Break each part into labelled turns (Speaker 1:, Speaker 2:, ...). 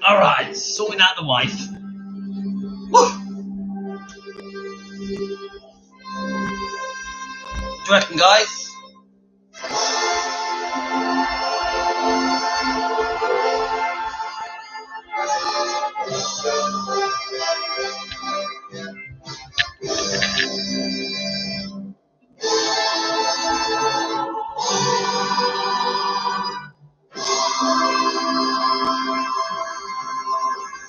Speaker 1: All right, sorting out the wife. Woo! What do you reckon, guys?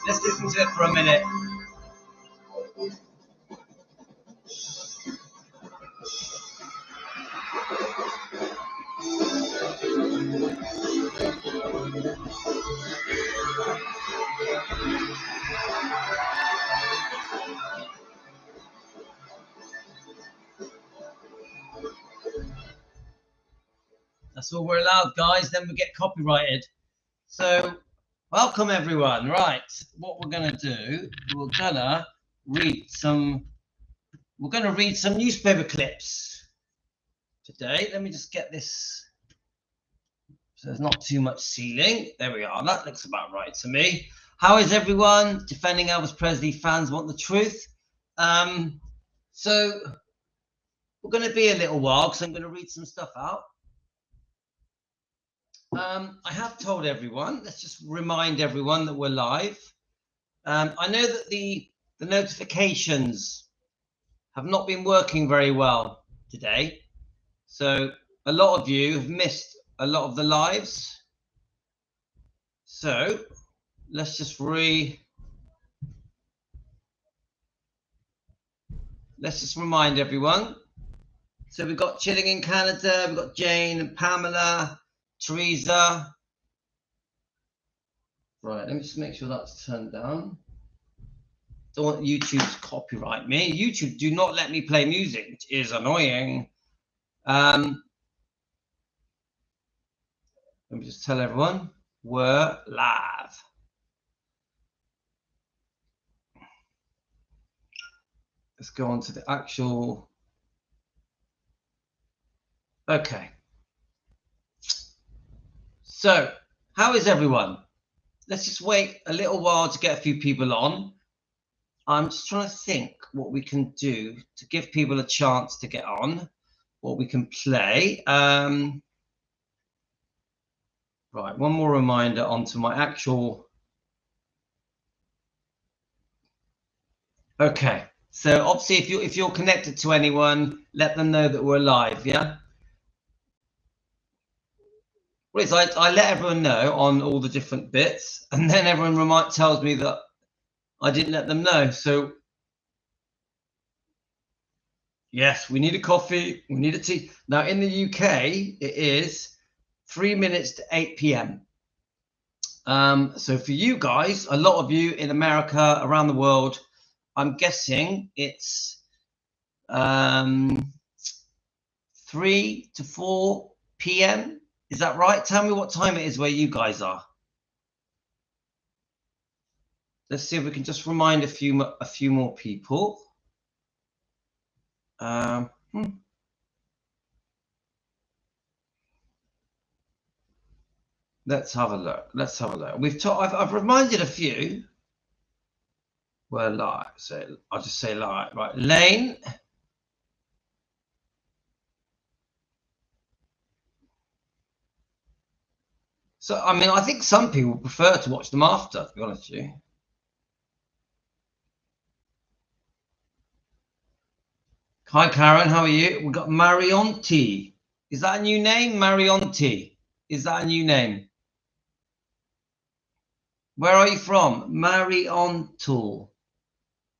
Speaker 1: Let's listen to it for a minute. That's all we're allowed, guys. Then we get copyrighted. So, welcome everyone. Right, what we're gonna do? We're gonna read some newspaper clips today. Let me just get this so there's not too much ceiling. There we are. That looks about right to me. How is everyone? Defending Elvis Presley fans want the truth. So we're going to be a little while because I'm going to read some stuff out. I have told everyone, let's just remind everyone that we're live. I know that the notifications have not been working very well today. So a lot of you have missed a lot of the lives. So let's just remind everyone. So we've got Chilling in Canada, we've got Jane and Pamela, Teresa. Right, let me just make sure that's turned down. Don't want YouTube to copyright me. YouTube do not let me play music, which is annoying. Let me just tell everyone we're live. Let's go on to the actual. Okay. So, how is everyone? Let's just wait a little while to get a few people on. I'm just trying to think what we can do to give people a chance to get on, what we can play. Right, one more reminder onto my actual. Okay, so obviously if you're connected to anyone, let them know that we're live, yeah? Well, it's like I let everyone know on all the different bits, and then everyone tells me that I didn't let them know. So yes, we need a coffee, we need a tea. Now in the UK, it is 3 minutes to 8 p.m. So for you guys, a lot of you in America, around the world, I'm guessing it's 3 to 4 p.m. Is that right? Tell me what time it is where you guys are. Let's see if we can just remind a few more people. Let's have a look. I've reminded a few. We're live, so I'll just say live. Right, Lane. So, I mean, I think some people prefer to watch them after, to be honest with you. Hi, Karen. How are you? We've got Marionti. Is that a new name? Marionti. Is that a new name? Where are you from? Mariontul.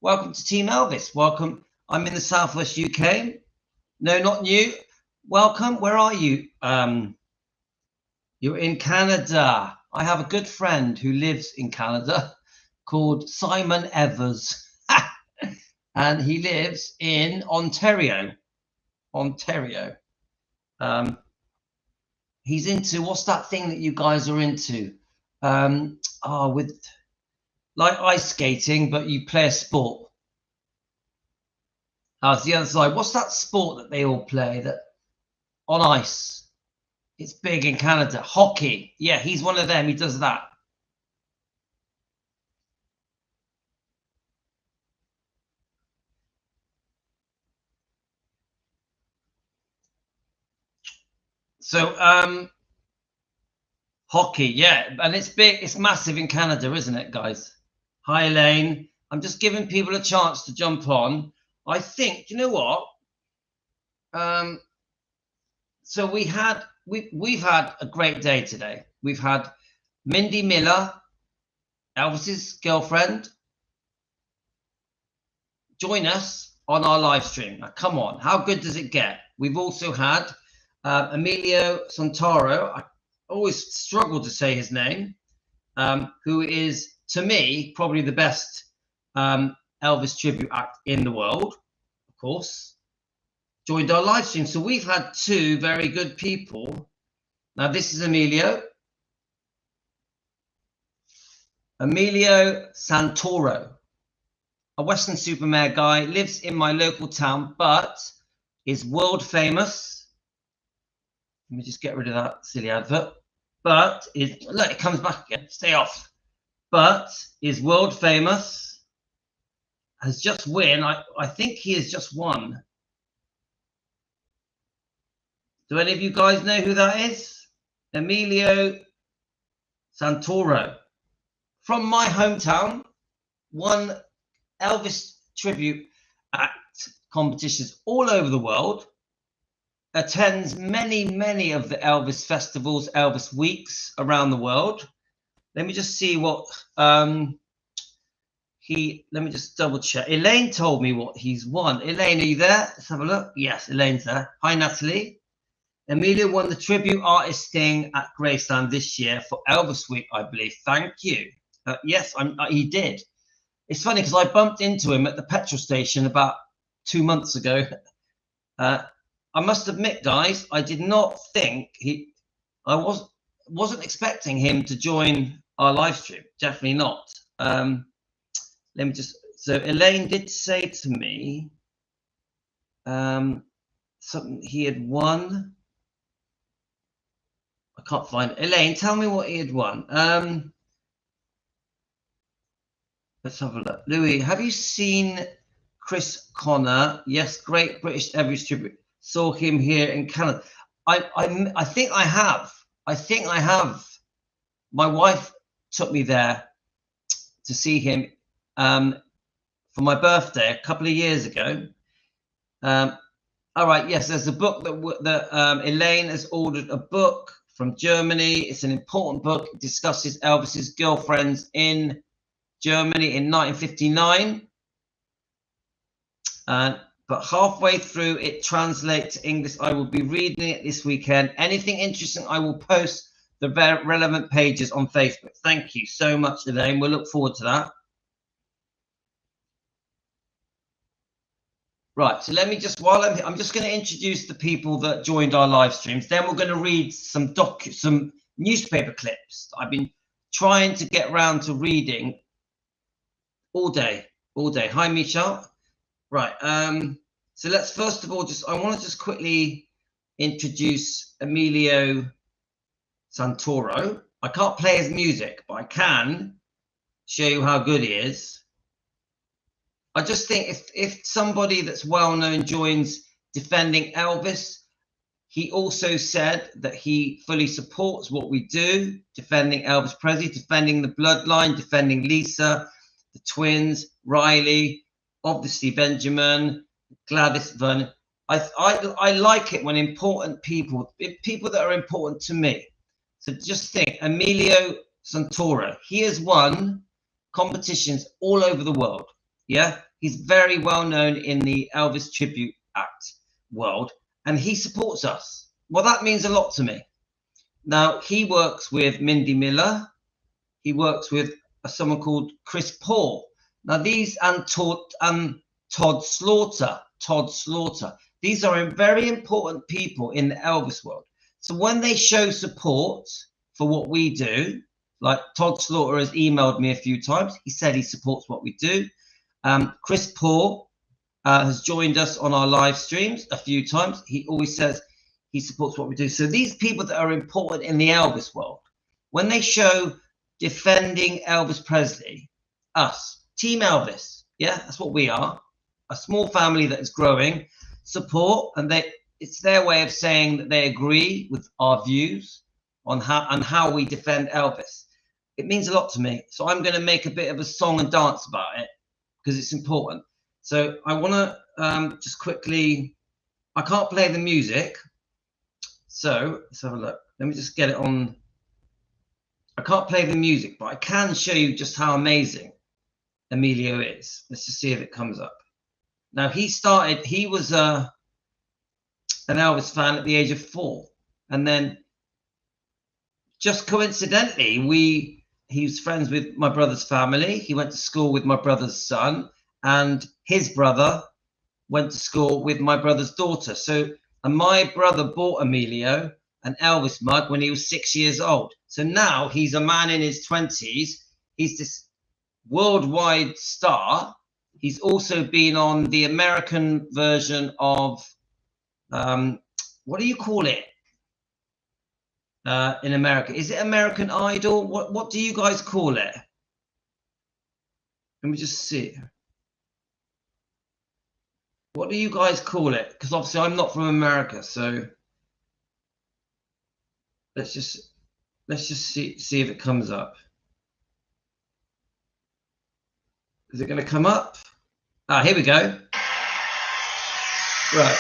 Speaker 1: Welcome to Team Elvis. Welcome. I'm in the Southwest UK. No, not new. Welcome. Where are you? You're in Canada. I have a good friend who lives in Canada called Simon Evers. And he lives in Ontario. He's into, what's that thing that you guys are into? With like ice skating, but you play a sport. It's the other side. What's that sport that they all play that on ice? It's big in Canada. Hockey. Yeah, he's one of them. He does that. So hockey, yeah, and it's big, it's massive in Canada, isn't it, guys? Hi, Elaine. I'm just giving people a chance to jump on. I think, you know what? So we've had a great day today. We've had Mindy Miller, Elvis's girlfriend, join us on our live stream. Now, come on, how good does it get? We've also had Emilio Santoro. I always struggle to say his name, who is, to me, probably the best Elvis tribute act in the world, of course, joined our live stream. So we've had two very good people. Now, this is Emilio Santoro, a Western supermare guy, lives in my local town, but is world famous. Let me just get rid of that silly advert. But look, it comes back again. Stay off. But is world famous. Has just won. I think he has just won. Do any of you guys know who that is? Emilio Santoro. From my hometown, won Elvis tribute act competitions all over the world, attends many of the Elvis festivals, Elvis weeks around the world. Let me just see what let me just double check. Elaine told me what he's won. Elaine, are you there? Let's have a look. Yes, Elaine's there. Hi, Natalie. Emilio won the tribute artist thing at Graceland this year for Elvis week, I believe. Thank you. Yes, he did. It's funny because I bumped into him at the petrol station about 2 months ago. I must admit, guys, I did not think I wasn't expecting him to join our live stream. Definitely not. Let me just. So Elaine did say to me something he had won. I can't find it. Elaine, tell me what he had won. Let's have a look. Louis, have you seen Chris Connor? Yes, great British Elvis tribute. Saw him here in Canada. I think I have. I think I have. My wife took me there to see him for my birthday a couple of years ago. All right. Yes, there's a book that Elaine has ordered. A book from Germany. It's an important book. It discusses Elvis's girlfriends in Germany in 1959, but halfway through it translates to English. I will be reading it this weekend. Anything interesting, I will post the relevant pages on Facebook. Thank you so much, Elaine. We'll look forward to that. Right, so let me just, I'm just going to introduce the people that joined our live streams. Then we're going to read some newspaper clips that I've been trying to get around to reading all day. Hi, Michelle. Right. So let's first of all I want to just quickly introduce Emilio Santoro. I can't play his music, but I can show you how good he is. I just think if somebody that's well known joins defending Elvis, he also said that he fully supports what we do, defending Elvis Presley, defending the bloodline, defending Lisa, the twins, Riley, obviously Benjamin, Gladys Vernon. I like it when important people that are important to me. So just think, Emilio Santoro, he has won competitions all over the world. Yeah, he's very well known in the Elvis tribute act world, and he supports us. Well, that means a lot to me. Now, he works with Mindy Miller. He works with someone called Chris Paul. Now, these and Todd Slaughter. These are very important people in the Elvis world. So when they show support for what we do, like Todd Slaughter has emailed me a few times. He said he supports what we do. Chris Paul has joined us on our live streams a few times. He always says he supports what we do. So these people that are important in the Elvis world, when they show defending Elvis Presley, us, Team Elvis, yeah, that's what we are, a small family that is growing, support, and it's their way of saying that they agree with our views on how we defend Elvis. It means a lot to me. So I'm going to make a bit of a song and dance about it because it's important. So I want to just quickly, I can't play the music. So let's have a look. Let me just get it on. I can't play the music, but I can show you just how amazing Emilio is. Let's just see if it comes up. Now he was an Elvis fan at the age of 4. And then just coincidentally, he was friends with my brother's family. He went to school with my brother's son, and his brother went to school with my brother's daughter. So, and my brother bought Emilio an Elvis mug when he was 6 years old. So now he's a man in his 20s. He's this worldwide star. He's also been on the American version of, what do you call it? In America, is it American Idol? What do you guys call it? Let me just see. What do you guys call it? Because obviously I'm not from America, so let's just see if it comes up. Is it going to come up? Ah, here we go. Right.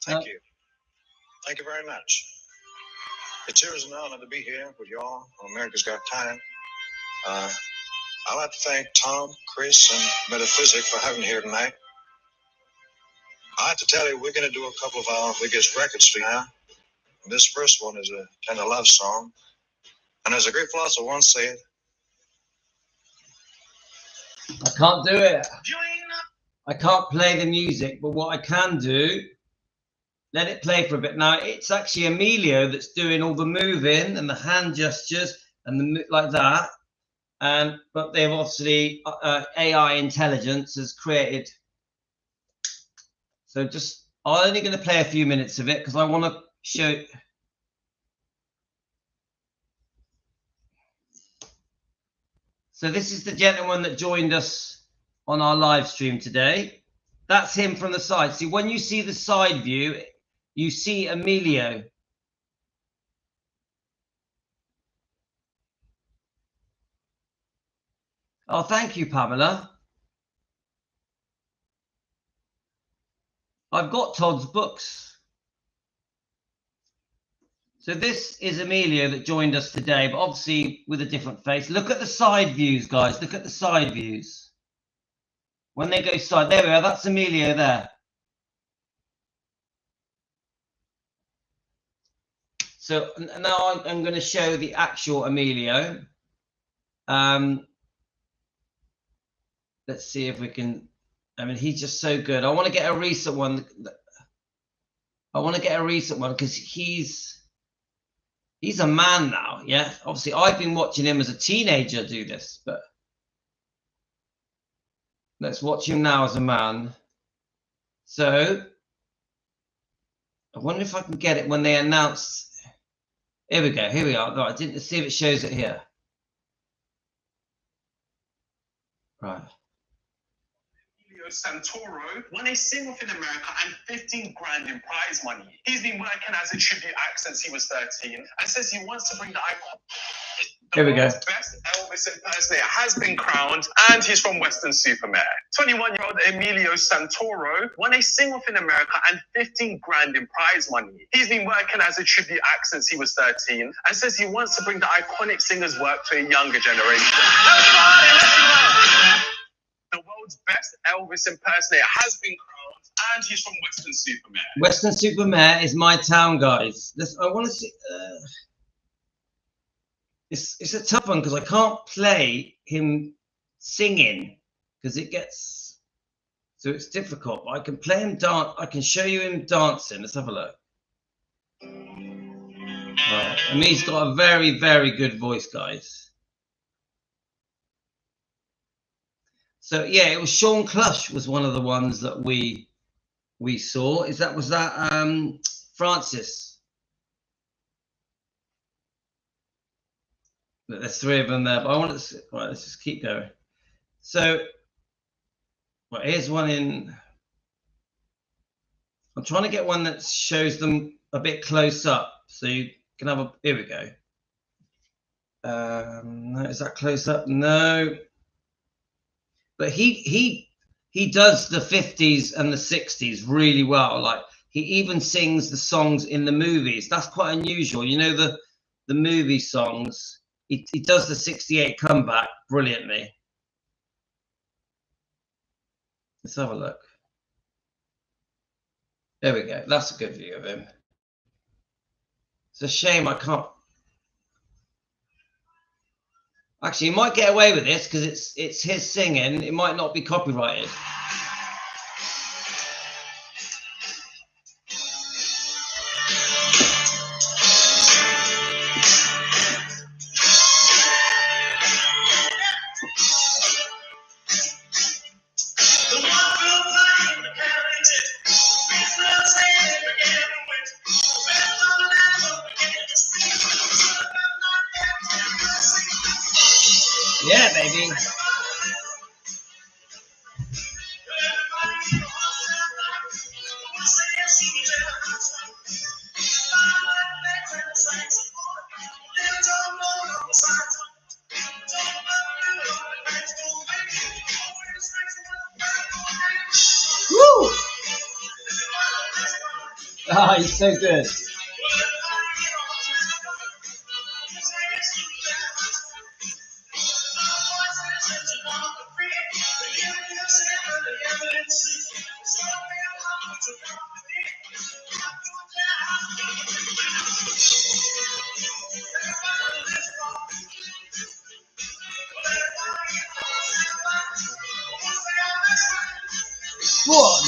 Speaker 2: Thank you. Thank you very much. It's here as an honor to be here with you all on America's Got Talent. I'd like to thank Tom, Chris, and Metaphysic for having me here tonight. I have to tell you, we're going to do a couple of our biggest records now. This first one is a tender love song. And as a great philosopher once said,
Speaker 1: I can't do it. I can't play the music, but what I can do, let it play for a bit. Now, it's actually Emilio that's doing all the moving and the hand gestures and the like that. But they've obviously, AI intelligence has created. So I'm only going to play a few minutes of it because I want to show. So this is the gentleman that joined us on our live stream today. That's him from the side. See, when you see the side view, you see Emilio. Oh, thank you, Pamela. I've got Todd's books. So this is Emilio that joined us today, but obviously with a different face. Look at the side views, guys. Look at the side views. When they go side, there we are. That's Emilio there. So now I'm going to show the actual Emilio. Let's see if we can. I mean, he's just so good. I want to get a recent one. I want to get a recent one because he's a man now. Yeah, obviously I've been watching him as a teenager do this, but let's watch him now as a man. So I wonder if I can get it when they announce. Here we go. Here we are. Right, I didn't see if it shows it here. Right.
Speaker 3: Santoro won a sing-off in America and 15 grand in prize money. He's been working as a tribute act since he was 13 and says he wants to bring the icon.
Speaker 1: Here we go.
Speaker 3: Best Elvis impersonator has been crowned, and he's from Weston-super-Mare. 21-year-old Emilio Santoro won a sing-off in America and 15 grand in prize money. He's been working as a tribute act since he was 13 and says he wants to bring the iconic singer's work to a younger generation. The world's best Elvis impersonator has been crowned, and he's from Weston-super-Mare.
Speaker 1: Weston-super-Mare is my town, guys. I want to see. It's a tough one because I can't play him singing because it gets so it's difficult. But I can play him dance. I can show you him dancing. Let's have a look. Right. I mean, he's got a very, very good voice, guys. So yeah, it was Sean Clush was one of the ones that we we saw. Was that Francis? There's 3 of them there, but I want to. Right, let's just keep going. So, well, here's one in. I'm trying to get one that shows them a bit close up, so you can have a. Here we go. No, is that close up? No. But he does the 50s and the 60s really well. Like he even sings the songs in the movies. That's quite unusual. You know, the movie songs. He does the 68 comeback brilliantly. Let's have a look. There we go. That's a good view of him. It's a shame I can't. Actually, you might get away with this because it's his singing. It might not be copyrighted. Yeah, baby. Woo! Ah, he's so good. One.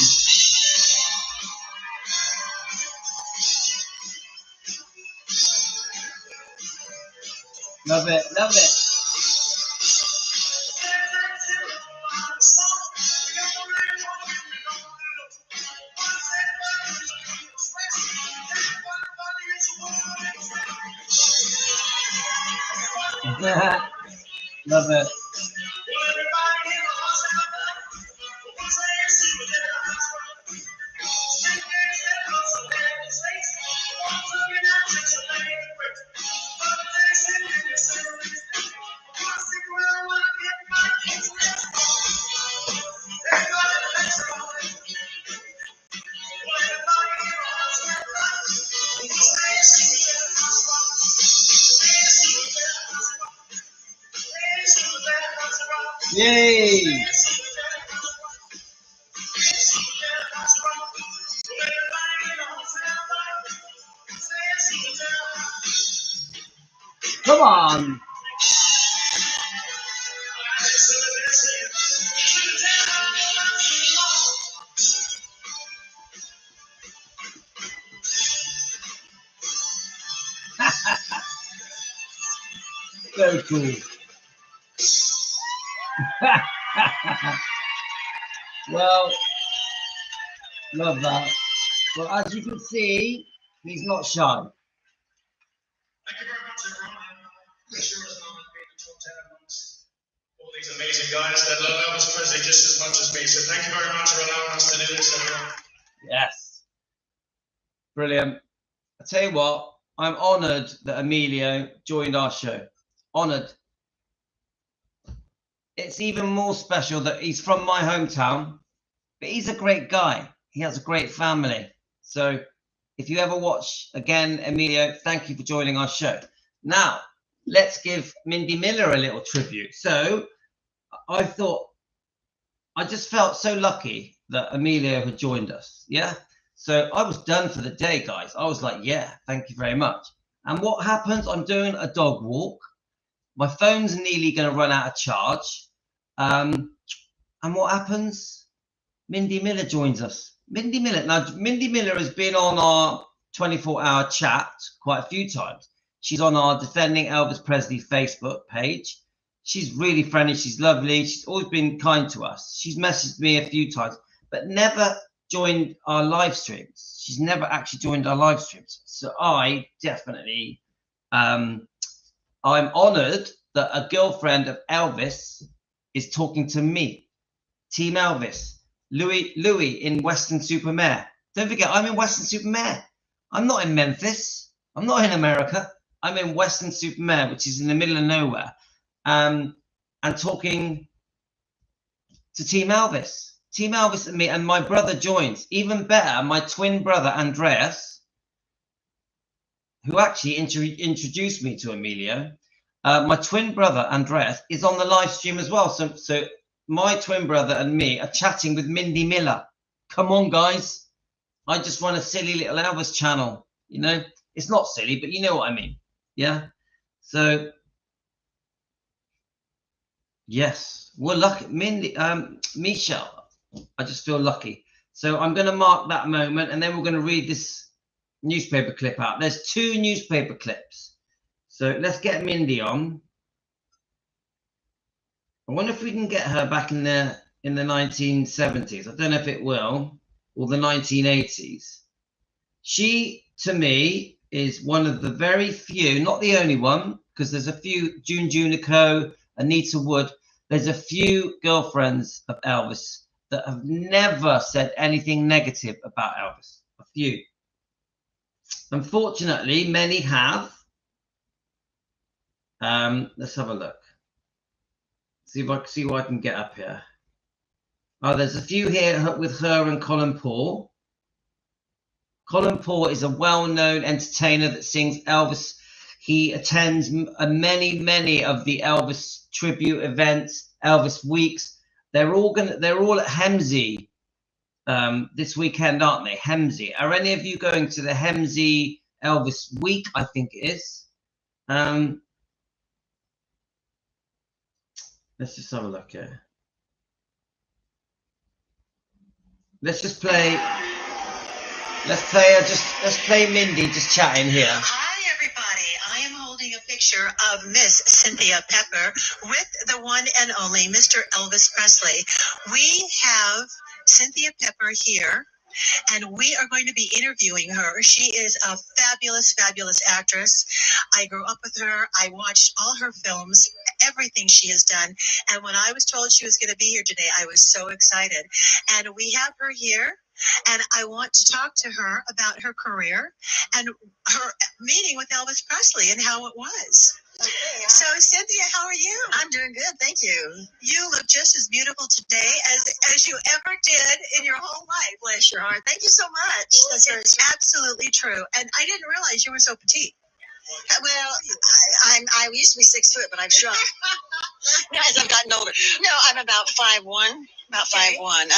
Speaker 1: Love it, love it. Love it. Yay! Come on! So cool. Well, love that. Well, as you can see, he's not shy.
Speaker 3: Thank you very much, everyone. I'm sure it's not being the top 10 amongst all these amazing guys that love Elvis Presley just as much as me. So thank you very much for allowing us to do this, everyone.
Speaker 1: Yes. Brilliant. I tell you what, I'm honoured that Emilio joined our show. Honoured. It's even more special that he's from my hometown, but he's a great guy. He has a great family. So if you ever watch again, Emilio, thank you for joining our show. Now, let's give Mindy Miller a little tribute. So I thought, I just felt so lucky that Emilio had joined us. Yeah. So I was done for the day, guys. I was like, yeah, thank you very much. And what happens? I'm doing a dog walk. My phone's nearly going to run out of charge. And what happens? Mindy Miller joins us. Mindy Miller. Now, Mindy Miller has been on our 24-hour chat quite a few times. She's on our Defending Elvis Presley Facebook page. She's really friendly. She's lovely. She's always been kind to us. She's messaged me a few times, but never joined our live streams. She's never actually joined our live streams. So I definitely, I'm honoured that a girlfriend of Elvis is talking to me. Team Elvis. Louis in Weston-super-Mare. Don't forget, I'm in Weston-super-Mare. I'm not in Memphis. I'm not in America. I'm in Weston-super-Mare, which is in the middle of nowhere. And talking to Team Elvis. Team Elvis and me, and my brother joins. Even better, my twin brother, Andreas, who actually introduced me to Emilio. My twin brother, Andreas, is on the live stream as well. So my twin brother and me are chatting with Mindy Miller. Come on, guys. I just run a silly little Elvis channel. You know, it's not silly, but you know what I mean. Yeah. So, yes, we're lucky. Mindy, Michelle, I just feel lucky. So I'm going to mark that moment, and then we're going to read this newspaper clip out. There's 2 newspaper clips. So let's get Mindy on. I wonder if we can get her back in the 1970s. I don't know if it will, or the 1980s. She, to me, is one of the very few, not the only one, because there's a few, June Junico, Anita Wood, there's a few girlfriends of Elvis that have never said anything negative about Elvis. A few. Unfortunately, many have. Let's have a look. See what I can get up here. Oh, there's a few here with her and Colin Paul. Colin Paul is a well-known entertainer that sings Elvis. He attends many of the Elvis tribute events, Elvis weeks. They're all at Hemsey this weekend, aren't they? Hemsey. Are any of you going to the Hemsey Elvis week? I think it is. Let's just have a look here. Let's play Mindy just chatting here.
Speaker 4: Hi everybody. I am holding a picture of Miss Cynthia Pepper with the one and only Mr. Elvis Presley. We have Cynthia Pepper here, and we are going to be interviewing her. She is a fabulous actress. I grew up with her. I watched all her films, everything she has done. And when I was told she was going to be here today, I was so excited. And we have her here. And I want to talk to her about her career and her meeting with Elvis Presley and how it was. Okay. So, Cynthia, how are you?
Speaker 5: I'm doing good, thank you.
Speaker 4: You look just as beautiful today as you ever did in your whole life.
Speaker 5: Bless your heart. Thank you so much.
Speaker 4: That's it's absolutely true. And I didn't realize you were so petite.
Speaker 5: Well, I used to be 6 foot, but I've shrunk as I've gotten older. No, I'm about 5'1". About 5'1".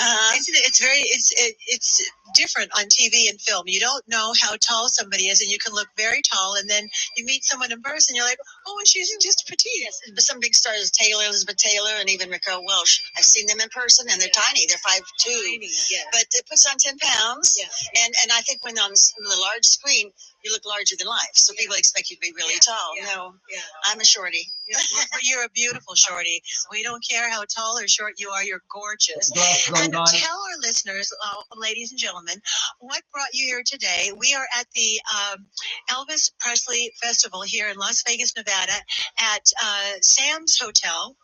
Speaker 4: It's different on TV and film. You don't know how tall somebody is, and you can look very tall, and then you meet someone in person, you're like, oh, and she's just petite.
Speaker 5: Yes, but some big stars, Elizabeth Taylor, and even Raquel Welch. I've seen them in person, and they're tiny. They're 5'2".
Speaker 4: Yeah.
Speaker 5: But it puts on 10 pounds.
Speaker 4: Yeah.
Speaker 5: And I think when on the large screen, you look larger than life. So people expect you to be really tall.
Speaker 4: Yeah.
Speaker 5: No, I'm a shorty.
Speaker 4: But you're a beautiful shorty. We don't care how tall or short you are. You're gorgeous. And tell our listeners, ladies and gentlemen, what brought you here today. We are at the Elvis Presley Festival here in Las Vegas, Nevada, at Sam's Hotel.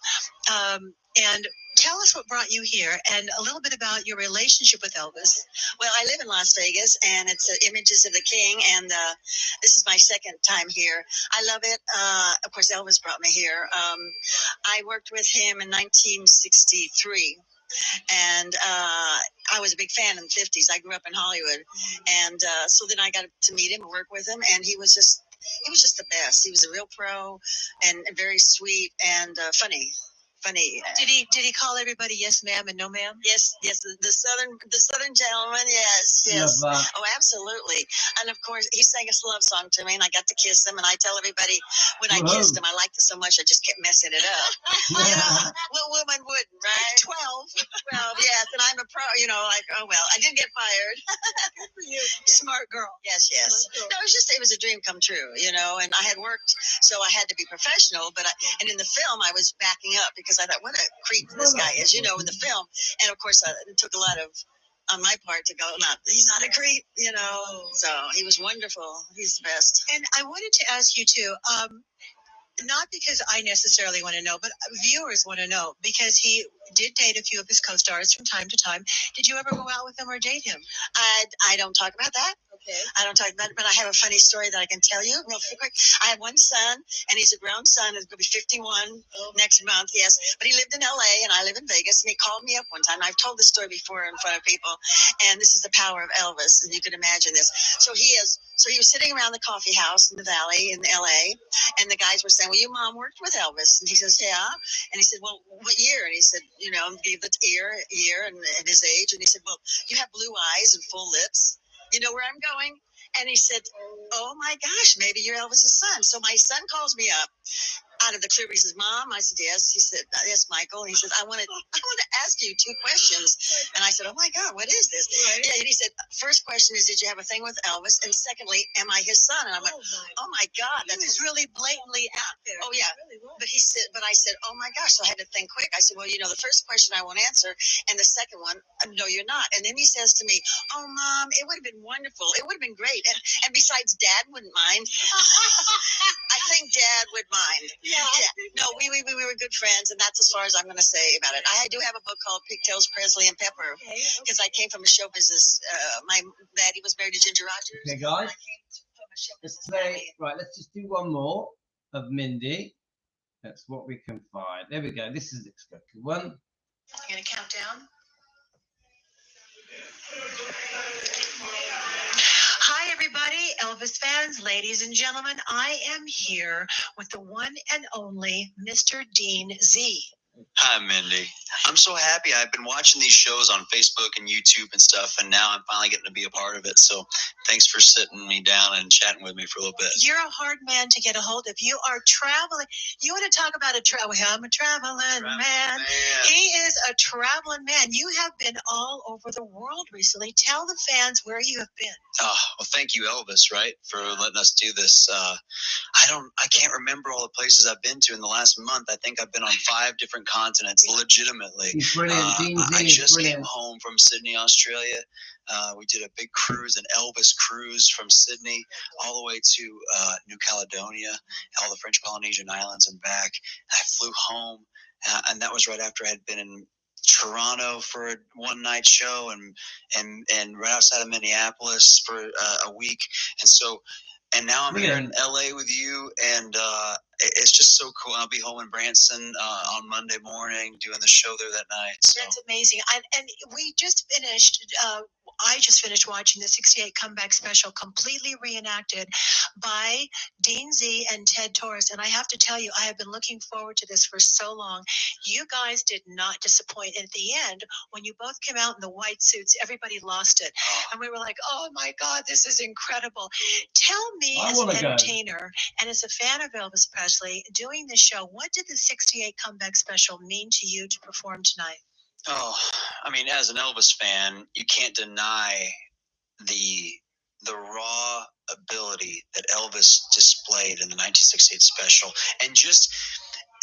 Speaker 4: And tell us what brought you here and a little bit about your relationship with Elvis.
Speaker 5: Well, I live in Las Vegas, and it's Images of the King, and this is my second time here. I love it. Of course, Elvis brought me here. I worked with him in 1963. And I was a big fan in the 50s. I grew up in Hollywood. And so then I got to meet him and work with him. And he was just the best. He was a real pro and very sweet and funny.
Speaker 4: Did he call everybody yes ma'am and no ma'am?
Speaker 5: Yes, the southern gentleman, yes. Oh, absolutely. And of course he sang a love song to me, and I got to kiss him, and I tell everybody when I kissed him I liked it so much I just kept messing it up. What woman wouldn't, right?
Speaker 4: 12,
Speaker 5: yes, and I'm a pro, like, oh well, I didn't get fired.
Speaker 4: Good for you. Smart girl.
Speaker 5: Yes. No, it was a dream come true, and I had worked, so I had to be professional, and in the film I was backing up because I thought, what a creep this guy is, in the film. And of course, it took a lot of on my part to go, he's not a creep, you know. So he was wonderful. He's the best.
Speaker 4: And I wanted to ask you too, not because I necessarily want to know, but viewers want to know, because he did date a few of his co-stars from time to time. Did you ever go out with him or date him?
Speaker 5: I don't talk about that.
Speaker 4: Okay.
Speaker 5: I don't talk about it, but I have a funny story that I can tell you real quick. I have one son, and he's a grown son. He's going to be 51 next month, yes. But he lived in L.A., and I live in Vegas, and he called me up one time. I've told this story before in front of people, and this is the power of Elvis, and you can imagine this. So he was sitting around the coffee house in the Valley in L.A., and the guys were saying, well, your mom worked with Elvis. And he says, yeah. And he said, well, what year? And he said, gave the year and his age. And he said, well, you have blue eyes and full lips. You know where I'm going? And he said, oh my gosh, maybe you're Elvis's son. So my son calls me up out of the clear. He says, Mom. I said, yes. He said, yes, Michael. And he said, I want to ask you 2 questions. And I said, oh my God, what is this? Right. Yeah. And he said, first question is, did you have a thing with Elvis? And secondly, am I his son? And I'm like, oh my God, that's
Speaker 4: really blatantly out there.
Speaker 5: Oh yeah. Really but I said, oh my gosh. So I had to think quick. I said, well, the first question I won't answer, and the second one, no, you're not. And then he says to me, oh Mom, it would have been wonderful. It would have been great. And besides, Dad wouldn't mind. I think Dad would mind. Yeah. No, we were good friends, and that's as far as I'm going to say about it. I do have a book called Pigtails, Presley, and Pepper, because I came from a show business. My daddy was married to Ginger Rogers.
Speaker 1: Okay, guys. Let's just do one more of Mindy. That's what we can find. There we go. This is the expected one.
Speaker 4: You're going to count down? Hi, everybody, Elvis fans, ladies and gentlemen. I am here with the one and only Mr. Dean Z.
Speaker 6: Hi, Mindy. I'm so happy. I've been watching these shows on Facebook and YouTube and stuff, and now I'm finally getting to be a part of it. So thanks for sitting me down and chatting with me for a little bit.
Speaker 4: You're a hard man to get a hold of. You are traveling. You want to talk about I'm a traveling man. He is a traveling man. You have been all over the world recently. Tell the fans where you have been.
Speaker 6: Oh, well, thank you, Elvis, right, for letting us do this. I can't remember all the places I've been to in the last month. I think I've been on 5 different continents, legitimately.
Speaker 1: He's brilliant.
Speaker 6: I just came home from Sydney, Australia. We did a big cruise, an Elvis cruise from Sydney all the way to New Caledonia, all the French Polynesian islands and back. I flew home, and that was right after I had been in Toronto for a one-night show and right outside of Minneapolis for a week. And now I'm here in LA with you, and it's just so cool. I'll be home in Branson on Monday morning doing the show there that night. So.
Speaker 4: That's amazing. And we just finished, I just finished watching the 68 Comeback Special, completely reenacted by Dean Z and Ted Torres. And I have to tell you, I have been looking forward to this for so long. You guys did not disappoint. And at the end, when you both came out in the white suits, everybody lost it. And we were like, oh my God, this is incredible. Tell me, as an entertainer and as a fan of Elvis Presley, doing this show, what did the 68 Comeback Special mean to you to perform tonight?
Speaker 6: Oh, I mean, as an Elvis fan, you can't deny the raw ability that Elvis displayed in the 1968 special. And just,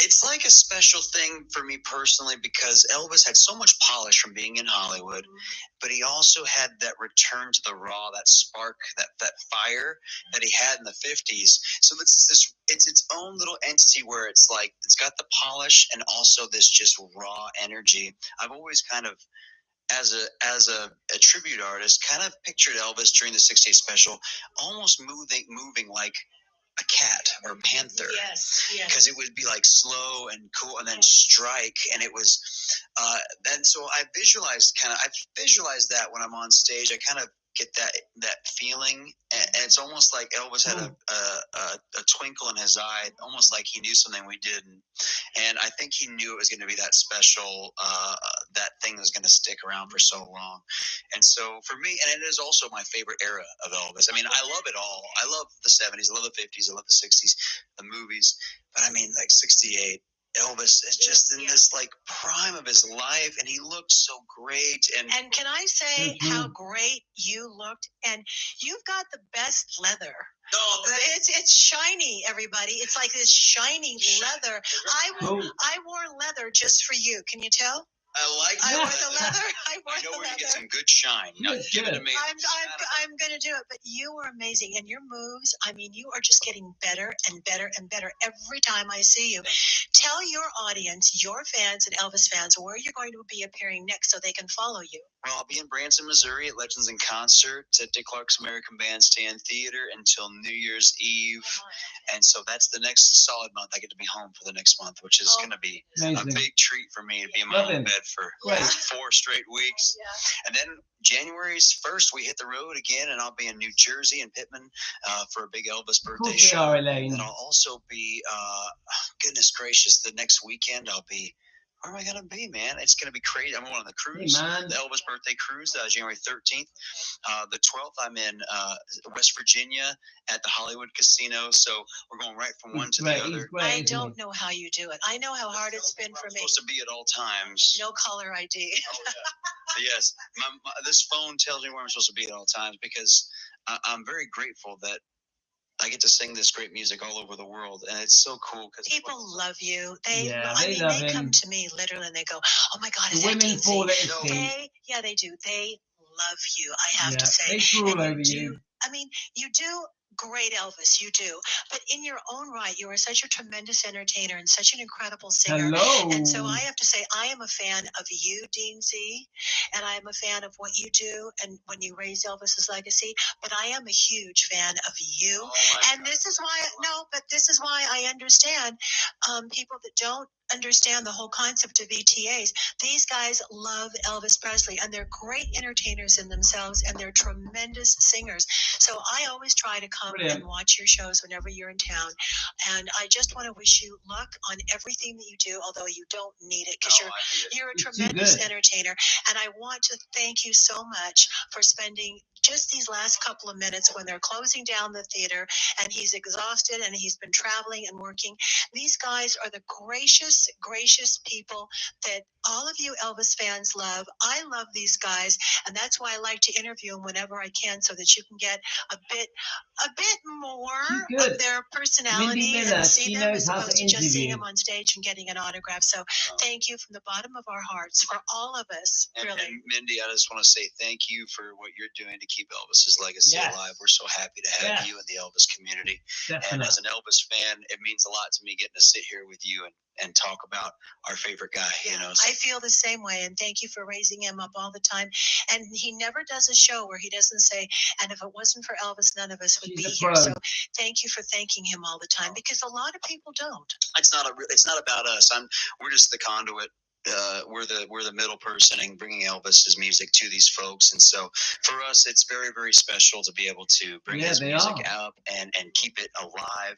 Speaker 6: it's like a special thing for me personally, because Elvis had so much polish from being in Hollywood, but he also had that return to the raw, that spark, that fire that he had in the 50s. So it's its own little entity where it's like, it's got the polish and also this just raw energy. I've always kind of, as a tribute artist, kind of pictured Elvis during the 68 special almost moving like a cat or a panther.
Speaker 4: Yes.
Speaker 6: Because it would be like slow and cool and then strike, and it was then so I visualized that when I'm on stage. I kind of get that feeling, and it's almost like Elvis had a twinkle in his eye, almost like he knew something we didn't. And I think he knew it was going to be that special, that thing was going to stick around for so long. And so for me, and it is also my favorite era of Elvis. I mean, I love it all. I love the 70s, I love the 50s, I love the 60s, the movies. But I mean, like 68, Elvis is just in this like prime of his life, and he looked so great. And
Speaker 4: can I say how great you looked? And you've got the best leather.
Speaker 6: Oh,
Speaker 4: it's shiny, everybody. It's like this shiny leather. I wore leather just for you. Can you tell?
Speaker 6: I
Speaker 5: I wore the leather. I wore
Speaker 6: I know
Speaker 5: the
Speaker 6: where you
Speaker 5: leather.
Speaker 6: get some good shine. Now,
Speaker 1: Looks
Speaker 6: give it
Speaker 1: good.
Speaker 6: to me.
Speaker 5: I'm gonna do it. But you were amazing, and your moves. I mean, you are just getting better and better and better every time I see you. Tell your audience, your fans and Elvis fans, where you're going to be appearing next, so they can follow you.
Speaker 6: Well, I'll be in Branson, Missouri at Legends in Concert at Dick Clark's American Bandstand Theater until New Year's Eve. And so that's the next solid month. I get to be home for the next month, which is going to be
Speaker 1: Amazing.
Speaker 6: a big treat for me to be in my
Speaker 1: Love
Speaker 6: own
Speaker 1: him.
Speaker 6: bed for
Speaker 1: Great.
Speaker 6: 4 straight weeks.
Speaker 5: Yeah.
Speaker 6: And then January's 1st, we hit the road again, and I'll be in New Jersey and Pittman for a big Elvis
Speaker 1: Of
Speaker 6: birthday
Speaker 1: course we
Speaker 6: show.
Speaker 1: are, Elaine.
Speaker 6: And I'll also be, goodness gracious, the next weekend I'll be, where am I going to be, man? It's going to be crazy. I'm going on the cruise,
Speaker 1: Hey, man.
Speaker 6: the Elvis birthday cruise, January 13th. The 12th, I'm in West Virginia at the Hollywood Casino. So we're going right from one to the other.
Speaker 1: He's great,
Speaker 5: I
Speaker 1: isn't
Speaker 5: don't know how you do it. I know how hard it's been for
Speaker 6: I'm
Speaker 5: me.
Speaker 6: supposed to be at all times.
Speaker 5: No caller ID.
Speaker 6: Yes, this phone tells me where I'm supposed to be at all times because I'm very grateful that I get to sing this great music all over the world, and it's so cool because
Speaker 5: People love you.
Speaker 1: they love
Speaker 5: they come
Speaker 1: him.
Speaker 5: to me literally and they go, "Oh my God,
Speaker 1: The
Speaker 5: is that
Speaker 1: women
Speaker 5: Dean
Speaker 1: fall
Speaker 5: Z?"
Speaker 1: at his feet.
Speaker 5: They do. They love you. I have
Speaker 1: Yeah,
Speaker 5: to say,
Speaker 1: they drool
Speaker 5: And
Speaker 1: over
Speaker 5: do,
Speaker 1: you.
Speaker 5: I mean, you do great, Elvis. You do, but in your own right, you are such a tremendous entertainer and such an incredible singer.
Speaker 1: Hello.
Speaker 5: And so I have to say, I am a fan of you, Dean Z, and I am a fan of what you do and when you raise Elvis's legacy. But I am a huge fan of you. And this is why I understand people that don't understand the whole concept of ETAs. These guys love Elvis Presley, and they're great entertainers in themselves, and they're tremendous singers. So I always try to come
Speaker 1: Brilliant.
Speaker 5: and watch your shows whenever you're in town. And I just want to wish you luck on everything that you do, although you don't need it because you're a
Speaker 1: It's too
Speaker 5: tremendous
Speaker 1: good.
Speaker 5: entertainer. And I want to thank you so much for spending just these last couple of minutes when they're closing down the theater and he's exhausted and he's been traveling and working. These guys are the gracious, gracious people that all of you Elvis fans love. I love these guys, and that's why I like to interview them whenever I can so that you can get a bit more
Speaker 1: She's good.
Speaker 5: of their personality
Speaker 1: Mindy Miller,
Speaker 5: and see
Speaker 1: she
Speaker 5: them
Speaker 1: knows
Speaker 5: as
Speaker 1: how to
Speaker 5: opposed to just seeing
Speaker 1: interview.
Speaker 5: them on stage and getting an autograph. So thank you from the bottom of our hearts for all of us,
Speaker 6: And
Speaker 5: really.
Speaker 6: Mindy, I just want to say thank you for what you're doing to keep Elvis's legacy
Speaker 1: Yes.
Speaker 6: alive. We're so happy to have
Speaker 1: Yes.
Speaker 6: you in the Elvis community. And
Speaker 1: Definitely.
Speaker 6: as an Elvis fan, it means a lot to me getting to sit here with you and talk about our favorite guy.
Speaker 5: Yeah,
Speaker 6: You know, so
Speaker 5: I feel the same way, and thank you for raising him up all the time. And he never does a show where he doesn't say, "And if it wasn't for Elvis, none of us would
Speaker 1: She's
Speaker 5: be
Speaker 1: a
Speaker 5: here."
Speaker 1: pro.
Speaker 5: So thank you for thanking him all the time, because a lot of people don't.
Speaker 6: it's not about us. We're just the conduit. We're the middle person in bringing Elvis's music to these folks, and so for us, it's very, very special to be able to bring his
Speaker 1: they
Speaker 6: music
Speaker 1: are.
Speaker 6: up and keep it alive,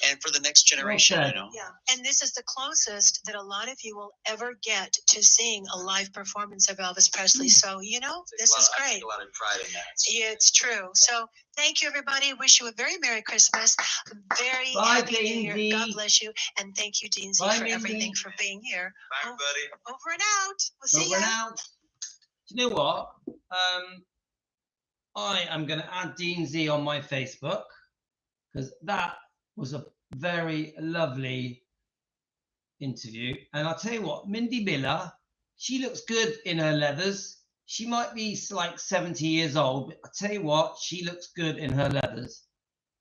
Speaker 6: and for the next generation,
Speaker 1: Well
Speaker 6: you
Speaker 1: said.
Speaker 6: know.
Speaker 5: Yeah, and this is the closest that a lot of you will ever get to seeing a live performance of Elvis Presley. So, this is
Speaker 6: I
Speaker 5: great.
Speaker 6: take a lot of pride in that.
Speaker 5: Yeah, it's true. So thank you, everybody. Wish you a very Merry Christmas. Very
Speaker 1: Bye,
Speaker 5: Happy New
Speaker 1: Dean
Speaker 5: Year.
Speaker 1: Z.
Speaker 5: God bless you. And thank you, Dean Z,
Speaker 1: Bye,
Speaker 5: for
Speaker 1: Mindy.
Speaker 5: everything, for being here.
Speaker 6: Bye, everybody.
Speaker 5: Over and out. We'll see
Speaker 1: Over
Speaker 5: you.
Speaker 1: and out. Do you know what? I am going to add Dean Z on my Facebook because that was a very lovely interview. And I'll tell you what, Mindy Miller, she looks good in her leathers. She might be like 70 years old, but I tell you what, she looks good in her leathers.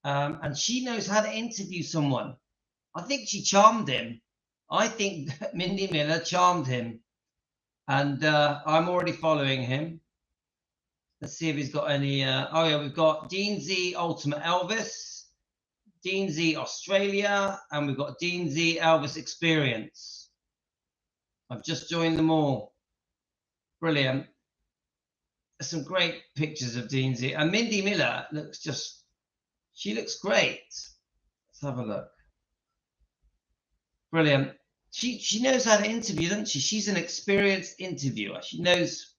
Speaker 1: And she knows how to interview someone. I think she charmed him. I think that Mindy Miller charmed him. And I'm already following him. Let's see if he's got any. Oh, yeah, we've got Dean Z Ultimate Elvis, Dean Z Australia, and we've got Dean Z Elvis Experience. I've just joined them all. Brilliant. There's some great pictures of Dean Z. And Mindy Miller she looks great. Let's have a look. Brilliant. She knows how to interview, doesn't she? She's an experienced interviewer. She does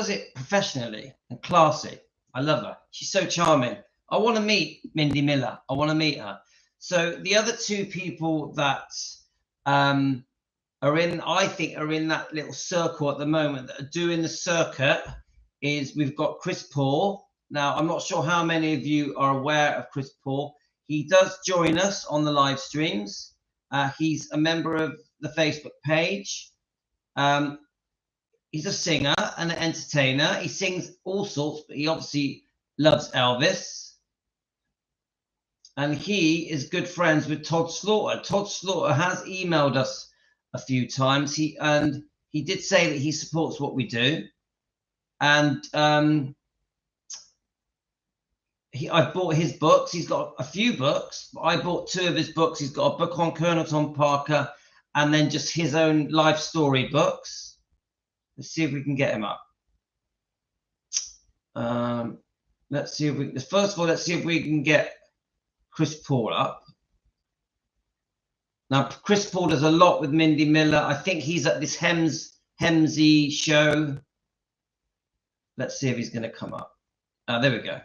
Speaker 1: it professionally and classy. I love her. She's so charming. I want to meet Mindy Miller. I want to meet her. So the other two people that I think are in that little circle at the moment that are doing the circuit is we've got Chris Paul. Now, I'm not sure how many of you are aware of Chris Paul. He does join us on the live streams. He's a member of the Facebook page. He's a singer and an entertainer. He sings all sorts, but he obviously loves Elvis. And he is good friends with Todd Slaughter. Todd Slaughter has emailed us a few times. He did say that he supports what we do. And I bought his books. He's got a few books, but I bought 2 of his books. He's got a book on Colonel Tom Parker and then just his own life story books. Let's see if we can get him up. Let's see if we. First of all, let's see if we can get Chris Paul up. Now, Chris Paul does a lot with Mindy Miller. I think he's at this Hemsey show. Let's see if he's going to come up. There we go.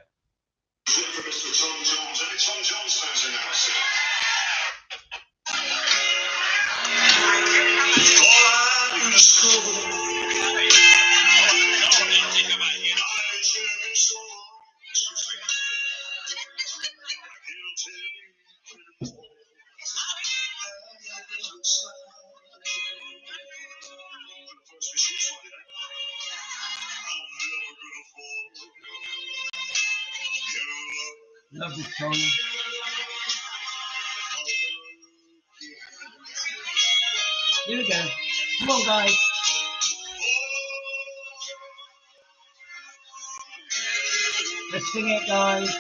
Speaker 1: Love this song. Here we go. Come on, guys. Let's sing it, guys.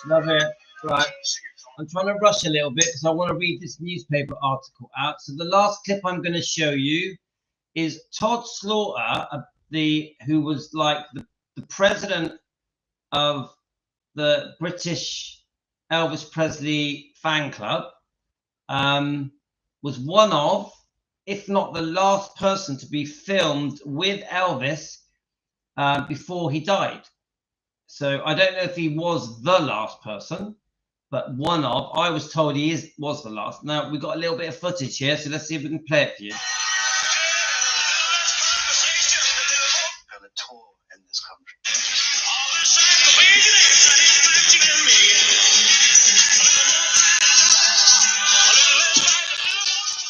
Speaker 1: Love it. Right. I'm trying to rush a little bit because I want to read this newspaper article out. So the last clip I'm going to show you is Todd Slaughter, who was like the president of the British Elvis Presley fan club, was one of, if not the last person to be filmed with Elvis before he died. So I don't know if he was the last person, but one of. I was told he was the last. Now, we've got a little bit of footage here, so let's see if we can play it for you.
Speaker 6: On a tour in this country.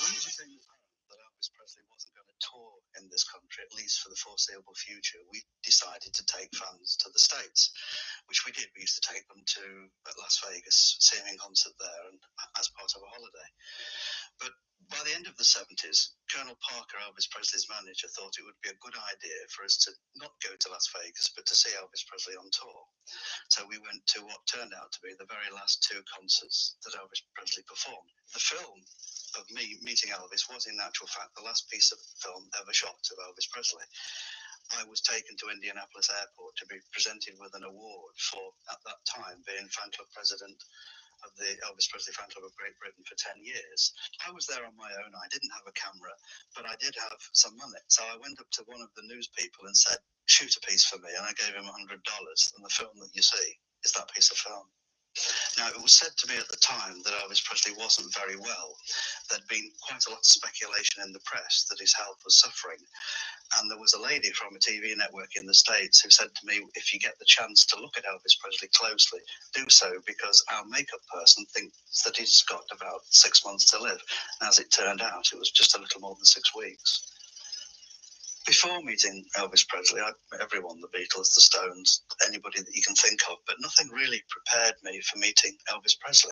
Speaker 6: When did you think that Elvis Presley wasn't going to tour in this country, at least for the foreseeable future? We decided to take fans to the States, which we did. We used to take them to Las Vegas, see him in concert there, and as part of a holiday. But by the end of the 70s, Colonel Parker, Elvis Presley's manager, thought it would be a good idea for us to not go to Las Vegas, but to see Elvis Presley on tour. So we went to what turned out to be the very last 2 concerts that Elvis Presley performed. The film of me meeting Elvis was, in actual fact, the last piece of film ever shot of Elvis Presley. I was taken to Indianapolis Airport to be presented with an award for, at that time, being fan club president of the Elvis Presley fan club of Great Britain for 10 years. I was there on my own. I didn't have a camera, but I did have some money. So I went up to one of the news people and said, shoot a piece for me. And I gave him $100. And the film that you see is that piece of film. Now, it was said to me at the time that Elvis Presley wasn't very well. There'd been quite a lot of speculation in the press that his health was suffering. And there was a lady from a TV network in the States who said to me, if you get the chance to look at Elvis Presley closely, do so, because our makeup person thinks that he's got about 6 months to live. And as it turned out, it was just a little more than 6 weeks. Before meeting Elvis Presley, I met everyone, the Beatles, the Stones, anybody that you can think of, but nothing really prepared me for meeting Elvis Presley.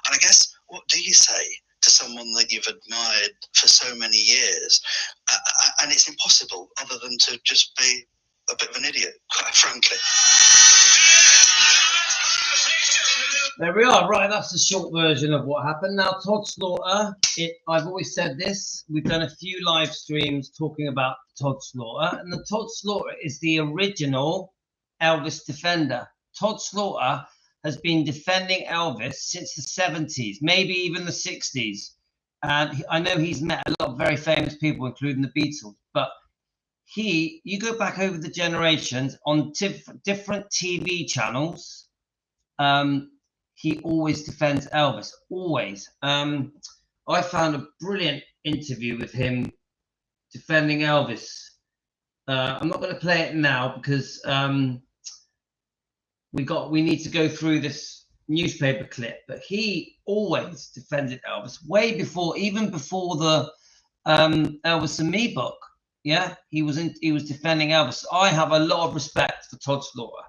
Speaker 6: And I guess, what do you say to someone that you've admired for so many years? And it's impossible other than to just be a bit of an idiot, quite frankly.
Speaker 1: There we are. Right, that's the short version of what happened. Now, Todd Slaughter, I've always said this. We've done a few live streams talking about Todd Slaughter. And the Todd Slaughter is the original Elvis defender. Todd Slaughter has been defending Elvis since the 70s, maybe even the 60s. And I know he's met a lot of very famous people, including the Beatles. But you go back over the generations on different TV channels, he always defends Elvis, always. I found a brilliant interview with him defending Elvis. I'm not going to play it now because we need to go through this newspaper clip, but he always defended Elvis way before, even before the Elvis and Me book. Yeah, he was defending Elvis. I have a lot of respect for Todd Slaughter,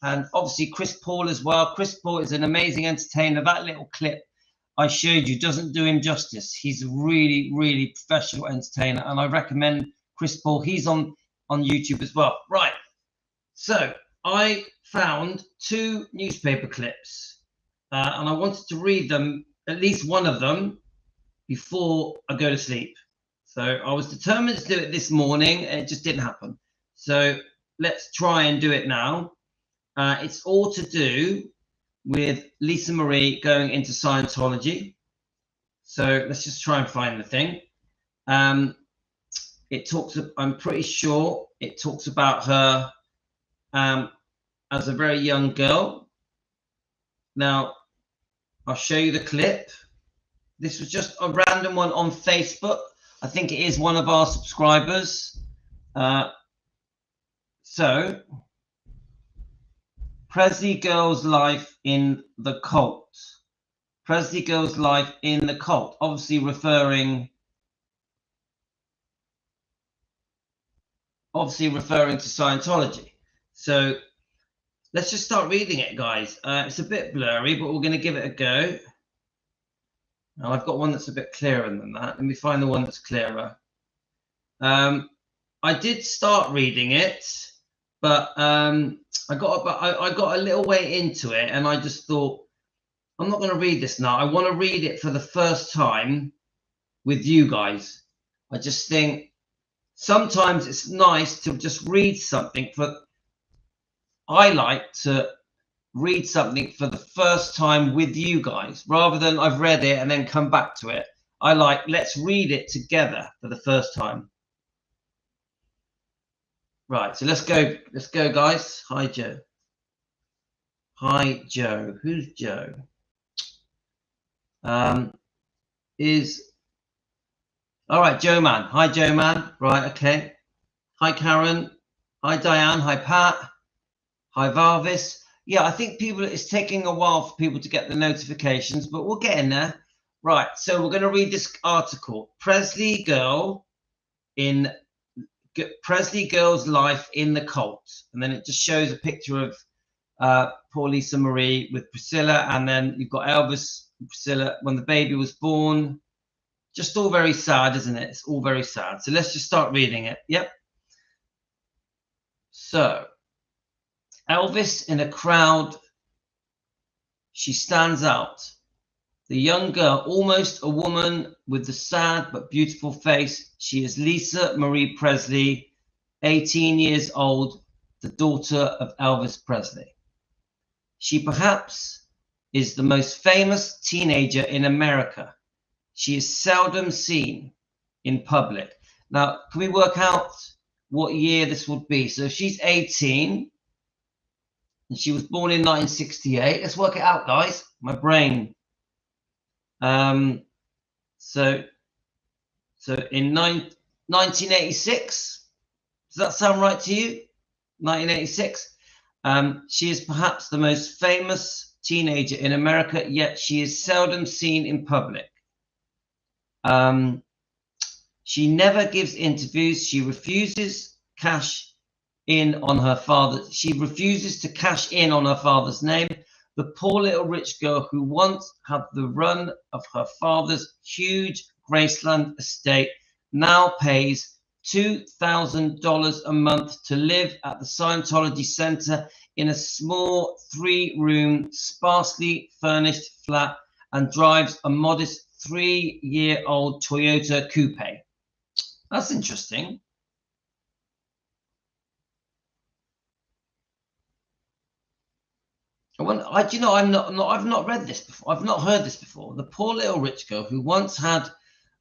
Speaker 1: and obviously Chris Paul as well. Chris Paul is an amazing entertainer. That little clip I showed you doesn't do him justice. He's a really, really professional entertainer, and I recommend Chris Paul. He's on YouTube as well. Right. So I found 2 newspaper clips, and I wanted to read them, at least one of them, before I go to sleep. So I was determined to do it this morning, and it just didn't happen. So let's try and do it now. It's all to do with Lisa Marie going into Scientology. So let's just try and find the thing. It talks, I'm pretty sure it talks about her as a very young girl. Now, I'll show you the clip. This was just a random one on Facebook. I think it is one of our subscribers. So, Presley girl's life in the cult. Presley girl's life in the cult. Obviously referring to Scientology. So let's just start reading it, guys. It's a bit blurry, but we're going to give it a go. Now I've got one that's a bit clearer than that. Let me find the one that's clearer. I did start reading it, but I got a little way into it, and I just thought, I'm not going to read this now. I want to read it for the first time with you guys. I just think sometimes it's nice to just read something I like to read something for the first time with you guys, rather than I've read it and then come back to it. I like, let's read it together for the first time. Right, so let's go, guys. Hi, Joe. Hi, Joe. Who's Joe? All right, Joe Man. Hi, Joe Man. Right, okay. Hi, Karen. Hi, Diane. Hi, Pat. Hi, Varvis. Yeah, I think it's taking a while for people to get the notifications, but we'll get in there. Right, so we're going to read this article. Presley girl's life in the cult. And then it just shows a picture of poor Lisa Marie with Priscilla, and then you've got Elvis and Priscilla when the baby was born. Just all very sad, isn't it? It's all very sad. So let's just start reading it. Yep. So, Elvis in a crowd, she stands out. The young girl, almost a woman with the sad but beautiful face. She is Lisa Marie Presley, 18 years old, the daughter of Elvis Presley. She perhaps is the most famous teenager in America. She is seldom seen in public. Now, can we work out what year this would be? So if she's 18 and she was born in 1968, let's work it out, guys. My brain. So in 1986, does that sound right to you? 1986. She is perhaps the most famous teenager in America, yet she is seldom seen in public. She never gives interviews. She refuses to cash in on her father's name. The poor little rich girl who once had the run of her father's huge Graceland estate now pays $2,000 a month to live at the Scientology Center in a small 3-room, sparsely furnished flat, and drives a modest 3-year-old Toyota coupe. That's interesting. I've not read this before. I've not heard this before. The poor little rich girl who once had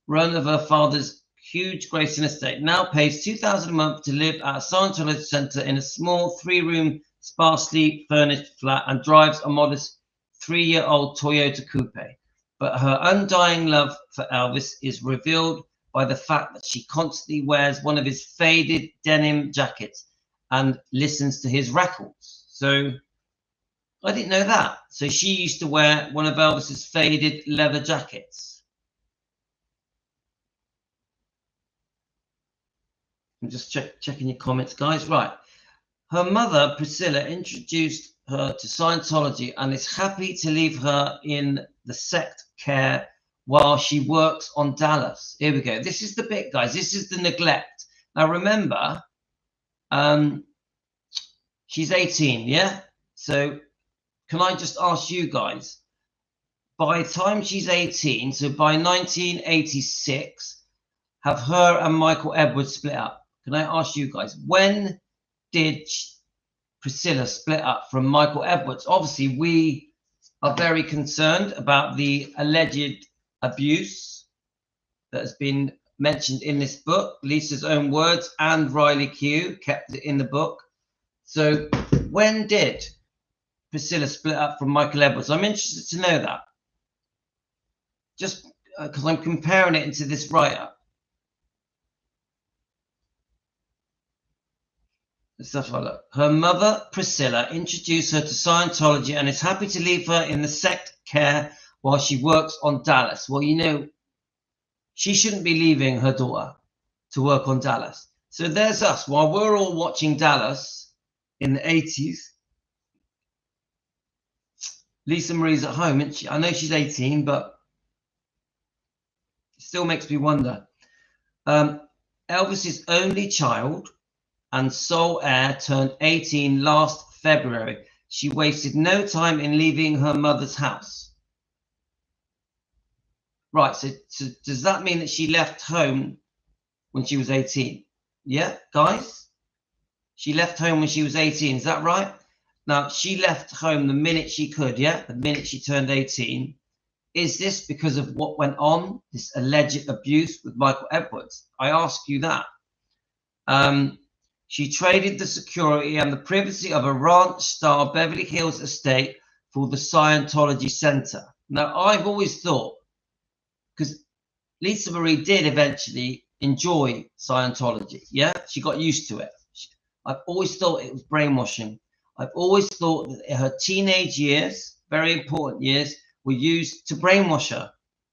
Speaker 1: run of her father's huge Graceland estate now pays $2,000 a month to live at a Scientology center in a small 3-room, sparsely furnished flat and drives a modest 3-year-old Toyota coupe. But her undying love for Elvis is revealed by the fact that she constantly wears one of his faded denim jackets and listens to his records. So I didn't know that. So she used to wear one of Elvis's faded leather jackets. I'm just checking your comments, guys. Right. Her mother, Priscilla, introduced her to Scientology and is happy to leave her in the sect care while she works on Dallas. Here we go. This is the bit, guys. This is the neglect. Now, remember, she's 18, yeah? So can I just ask you guys, by the time she's 18, so by 1986, have her and Michael Edwards split up? Can I ask you guys, when did Priscilla split up from Michael Edwards? Obviously, we are very concerned about the alleged abuse that has been mentioned in this book. Lisa's own words and Riley Q kept it in the book. So when did Priscilla split up from Michael Edwards? I'm interested to know that. Just because I'm comparing it into this write-up. Let's have a look. Her mother, Priscilla, introduced her to Scientology and is happy to leave her in the sect care while she works on Dallas. Well, you know, she shouldn't be leaving her daughter to work on Dallas. So there's us. While we're all watching Dallas in the 80s, Lisa Marie's at home, isn't she? I know she's 18, but it still makes me wonder. Elvis's only child and sole heir turned 18 last February. She wasted no time in leaving her mother's house. Right, so does that mean that she left home when she was 18? Yeah, guys? She left home when she was 18, is that right? Now, she left home the minute she could, yeah? The minute she turned 18. Is this because of what went on, this alleged abuse with Michael Edwards? I ask you that. She traded the security and the privacy of a ranch-style Beverly Hills estate for the Scientology Center. Now, I've always thought, because Lisa Marie did eventually enjoy Scientology, yeah? She got used to it. I've always thought it was brainwashing. I've always thought that her teenage years, very important years, were used to brainwash her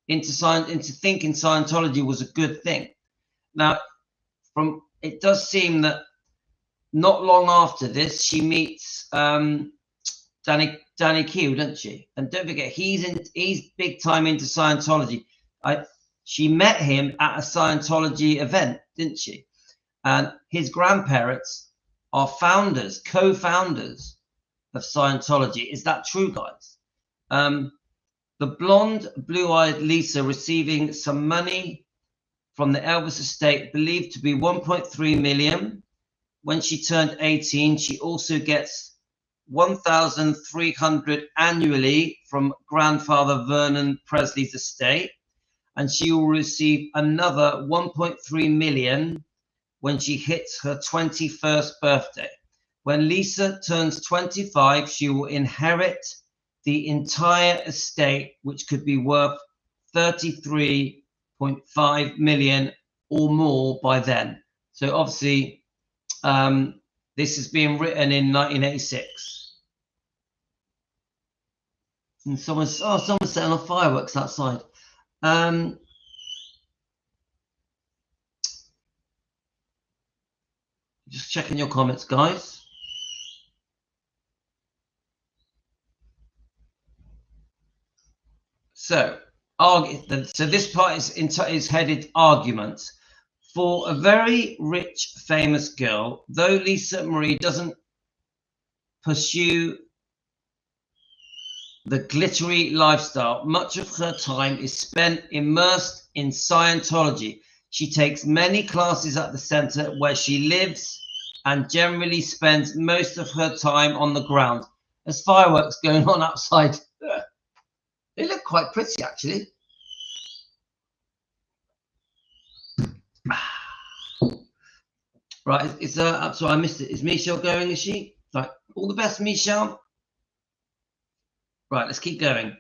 Speaker 1: into thinking Scientology was a good thing. Now, it does seem that not long after this, she meets Danny Q, doesn't she? And don't forget, he's big time into Scientology. She met him at a Scientology event, didn't she? And his grandparents are co-founders of Scientology. Is that true, guys? The blonde, blue-eyed Lisa receiving some money from the Elvis estate, believed to be 1.3 million. When she turned 18, she also gets 1,300 annually from grandfather Vernon Presley's estate, and she will receive another 1.3 million when she hits her 21st birthday. When Lisa turns 25, she will inherit the entire estate, which could be worth 33.5 million or more by then. So obviously, this is being written in 1986. And someone's setting off fireworks outside. Just checking your comments, guys. So this part is headed arguments. For a very rich, famous girl, though Lisa Marie doesn't pursue the glittery lifestyle, much of her time is spent immersed in Scientology. She takes many classes at the center where she lives and generally spends most of her time on the ground. There's fireworks going on outside. They look quite pretty, actually. Right, so I missed it. Is Michelle going? Is she? Right, All the best, Michelle. Right, let's keep going.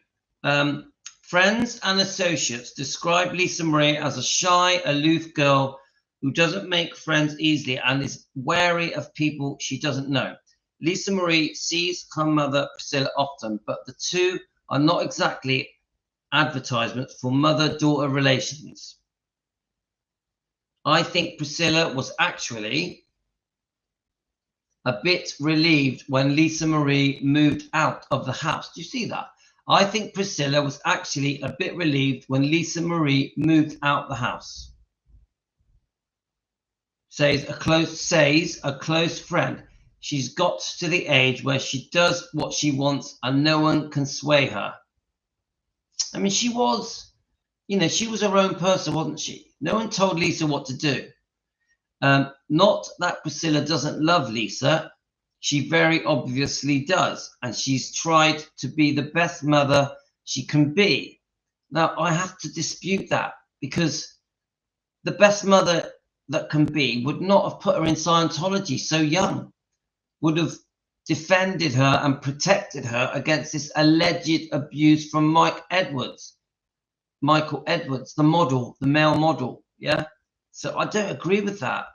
Speaker 1: Friends and associates describe Lisa Marie as a shy, aloof girl who doesn't make friends easily and is wary of people she doesn't know. Lisa Marie sees her mother Priscilla often, but the two are not exactly advertisements for mother-daughter relations. I think Priscilla was actually a bit relieved when Lisa Marie moved out of the house. Do you see that? I think Priscilla was actually a bit relieved when Lisa Marie moved out the house. Says a close friend. She's got to the age where she does what she wants and no one can sway her. I mean, she was, she was her own person, wasn't she? No one told Lisa what to do. Not that Priscilla doesn't love Lisa. She very obviously does. And she's tried to be the best mother she can be. Now, I have to dispute that, because the best mother that can be would not have put her in Scientology so young, would have defended her and protected her against this alleged abuse from Michael Edwards, the model, the male model. Yeah. So I don't agree with that.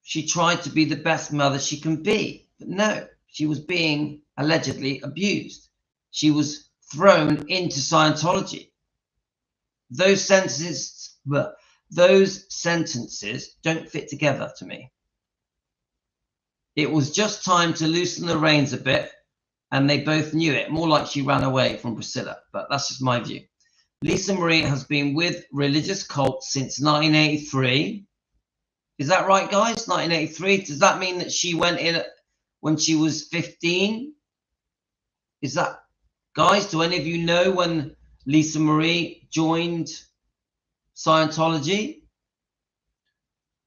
Speaker 1: She tried to be the best mother she can be, but no, she was being allegedly abused. She was thrown into Scientology. Those sentences don't fit together to me. It was just time to loosen the reins a bit, and they both knew it. More like she ran away from Priscilla, but that's just my view. Lisa Marie has been with religious cults since 1983. Is that right, guys? 1983. Does that mean that she went in when she was 15? Is that, guys, do any of you know when Lisa Marie joined Scientology?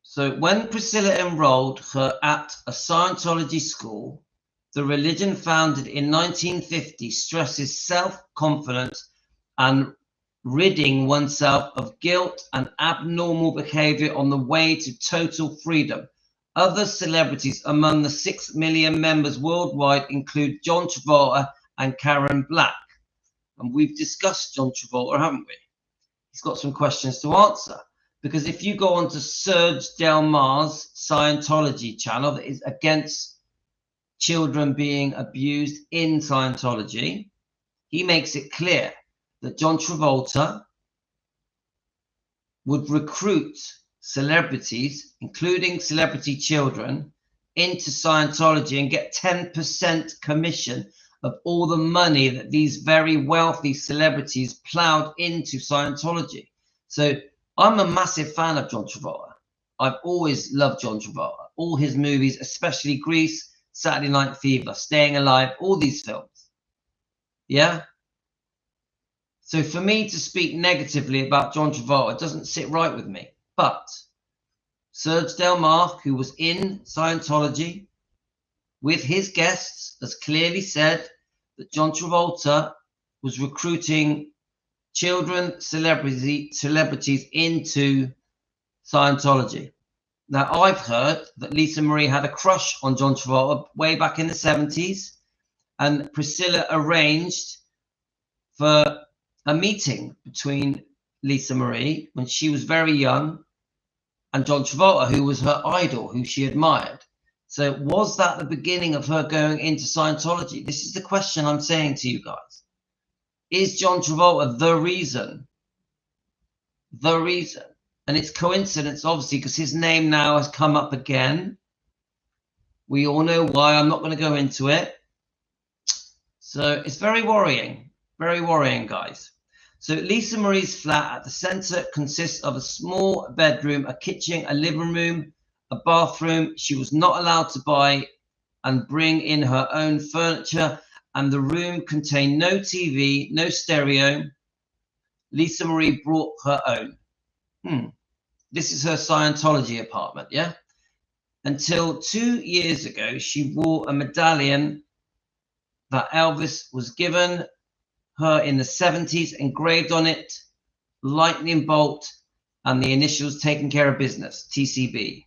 Speaker 1: So when Priscilla enrolled her at a Scientology school, the religion founded in 1950 stresses self-confidence and ridding oneself of guilt and abnormal behavior on the way to total freedom. Other celebrities among the 6 million members worldwide include John Travolta and Karen Black. And we've discussed John Travolta, haven't we? He's got some questions to answer. Because if you go on to Serge Del Mar's Scientology channel that is against children being abused in Scientology, he makes it clear that John Travolta would recruit celebrities, including celebrity children, into Scientology and get 10% commission of all the money that these very wealthy celebrities plowed into Scientology. So I'm a massive fan of John Travolta. I've always loved John Travolta. All his movies, especially Grease, Saturday Night Fever, Staying Alive, all these films. Yeah? So for me to speak negatively about John Travolta doesn't sit right with me. But Serge Del Mar, who was in Scientology with his guests, has clearly said that John Travolta was recruiting children, celebrities into Scientology. Now, I've heard that Lisa Marie had a crush on John Travolta way back in the 70s, and Priscilla arranged for a meeting between Lisa Marie when she was very young and John Travolta, who was her idol, who she admired. So was that the beginning of her going into Scientology? This is the question I'm saying to you guys. Is John Travolta the reason? The reason. And it's coincidence, obviously, because his name now has come up again. We all know why. I'm not going to go into it. So it's very worrying. Very worrying, guys. So Lisa Marie's flat at the center consists of a small bedroom, a kitchen, a living room, a bathroom. She was not allowed to buy and bring in her own furniture, and the room contained no TV, no stereo. Lisa Marie brought her own. This is her Scientology apartment, yeah? Until 2 years ago, she wore a medallion that Elvis was given her in the 70s, engraved on it, lightning bolt, and the initials taking care of business, TCB.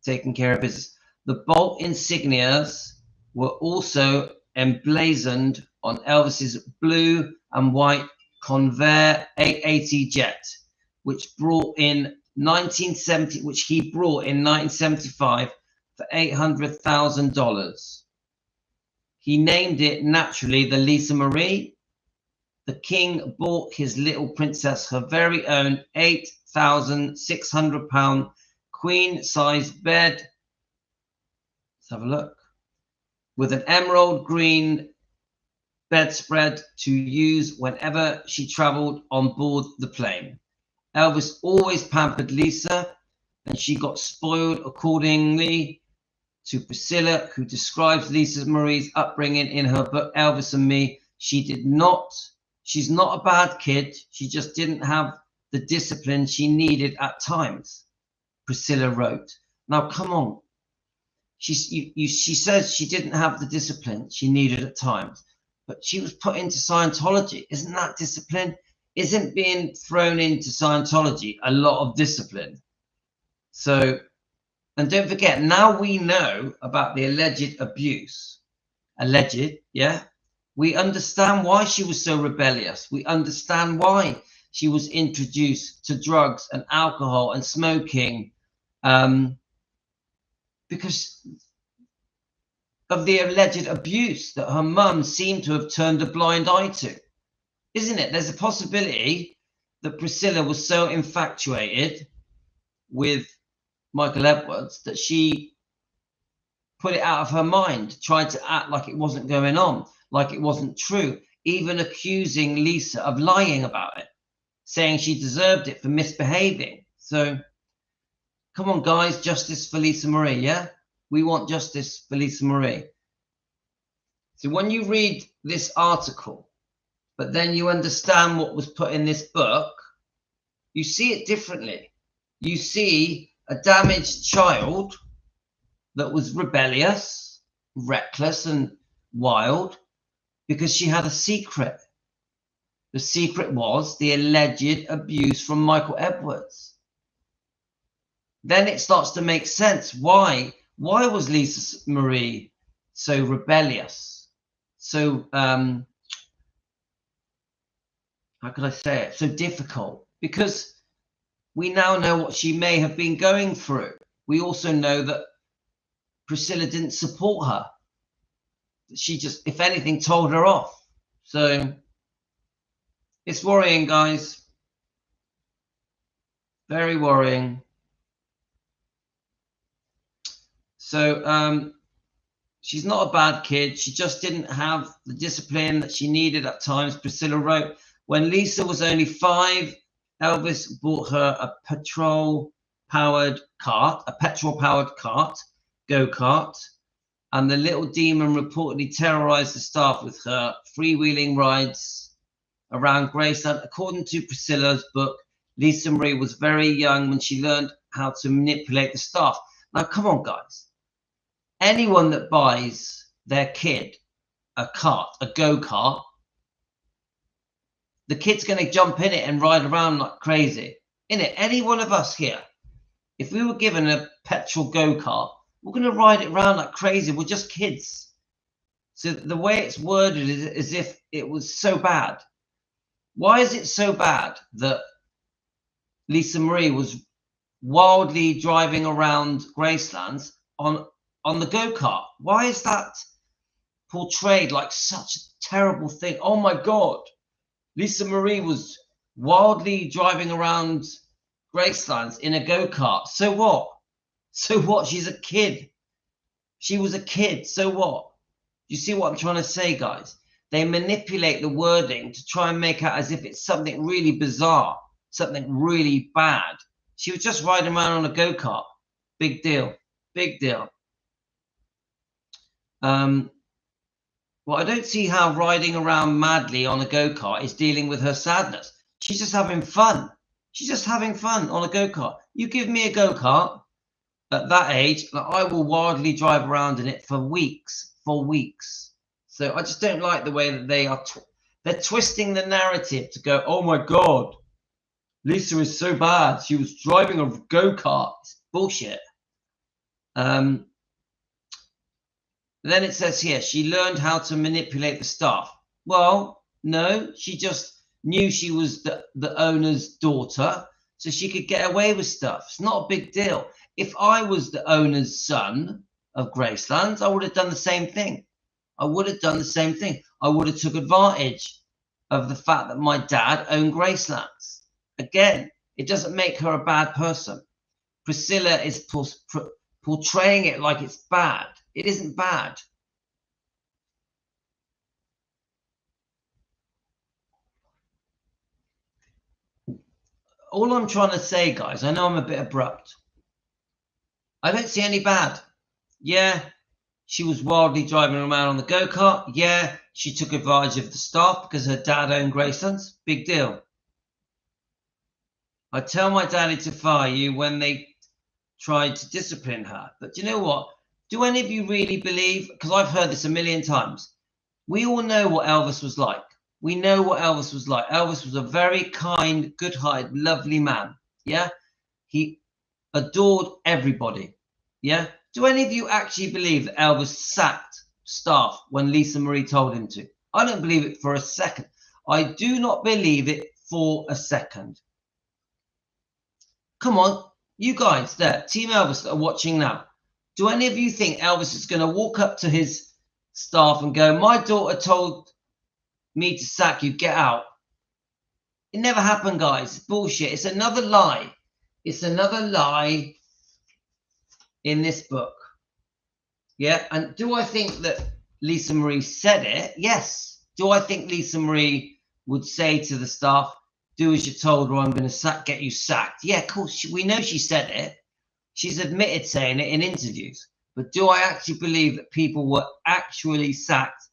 Speaker 1: taking care of business. The Bolt insignias were also emblazoned on Elvis's blue and white Convair 880 jet, which he brought in 1975 for $800,000. He named it naturally the Lisa Marie. The king bought his little princess her very own 8,600-pound queen-size bed. Let's have a look. With an emerald green bedspread to use whenever she traveled on board the plane. Elvis always pampered Lisa, and she got spoiled accordingly to Priscilla, who describes Lisa Marie's upbringing in her book Elvis and Me. She's not a bad kid. She just didn't have the discipline she needed at times, Priscilla wrote. Now, come on. She says she didn't have the discipline she needed at times, but she was put into Scientology. Isn't that discipline? Isn't being thrown into Scientology a lot of discipline? So, and don't forget, now we know about the alleged abuse. Alleged, yeah? We understand why she was so rebellious. We understand why she was introduced to drugs and alcohol and smoking, because of the alleged abuse that her mum seemed to have turned a blind eye to. Isn't it? There's a possibility that Priscilla was so infatuated with Michael Edwards that she put it out of her mind, tried to act like it wasn't going on, like it wasn't true, even accusing Lisa of lying about it, saying she deserved it for misbehaving. So, come on, guys, justice for Lisa Marie, yeah? We want justice for Lisa Marie. So when you read this article, but then you understand what was put in this book, you see it differently. You see a damaged child that was rebellious, reckless, and wild because she had a secret. The secret was the alleged abuse from Michael Edwards. Then it starts to make sense. Why was Lisa Marie so rebellious? So, how could I say it? So difficult. Because we now know what she may have been going through. We also know that Priscilla didn't support her. She just, if anything, told her off. So, it's worrying, guys. Very worrying. So, she's not a bad kid. She just didn't have the discipline that she needed at times. Priscilla wrote, when Lisa was only 5, Elvis bought her a petrol-powered kart, go-kart, and the little demon reportedly terrorized the staff with her freewheeling rides around Graceland. According to Priscilla's book, Lisa Marie was very young when she learned how to manipulate the staff. Now, come on, guys. Anyone that buys their kid a kart, a go-kart, the kid's going to jump in it and ride around like crazy. Innit? Any one of us here, if we were given a petrol go-kart, we're going to ride it around like crazy. We're just kids. So the way it's worded is as if it was so bad. Why is it so bad that Lisa Marie was wildly driving around Gracelands on the go-kart? Why is that portrayed like such a terrible thing? Oh my God. Lisa Marie was wildly driving around Gracelands in a go-kart. So what? So what? She's a kid. She was a kid. So what? You see what I'm trying to say, guys? They manipulate the wording to try and make out as if it's something really bizarre, something really bad. She was just riding around on a go-kart. Big deal. Big deal. Well, I don't see how riding around madly on a go-kart is dealing with her sadness. She's just having fun. She's just having fun on a go-kart. You give me a go-kart at that age, and I will wildly drive around in it for weeks. So I just don't like the way that they're twisting the narrative to go, oh my God, Lisa is so bad. She was driving a go-kart. It's bullshit. Then it says here, she learned how to manipulate the staff. Well, no, she just knew she was the owner's daughter, so she could get away with stuff. It's not a big deal. If I was the owner's son of Gracelands, I would have done the same thing. I would have done the same thing. I would have took advantage of the fact that my dad owned Gracelands. Again, it doesn't make her a bad person. Priscilla is portraying it like it's bad. It isn't bad. All I'm trying to say, guys, I know I'm a bit abrupt. I don't see any bad. Yeah, she was wildly driving around on the go-kart. Yeah, she took advantage of the staff because her dad owned Gracelands. Big deal. I tell my daddy to fire you when they tried to discipline her. But do you know what? Do any of you really believe? Because I've heard this a million times. We all know what Elvis was like. We know what Elvis was like. Elvis was a very kind, good-hearted, lovely man. Yeah? He adored everybody. Yeah? Do any of you actually believe that Elvis sacked staff when Lisa Marie told him to? I don't believe it for a second. I do not believe it for a second. Come on, you guys there, Team Elvis that are watching now. Do any of you think Elvis is going to walk up to his staff and go, my daughter told me to sack you, get out? It never happened, guys. It's bullshit. It's another lie. It's another lie in this book. Yeah, and do I think that Lisa Marie said it? Yes. Do I think Lisa Marie would say to the staff, do as you're told or I'm going to get you sacked? Yeah, of course. We know she said it. She's admitted saying it in interviews. But do I actually believe that people were actually sacked?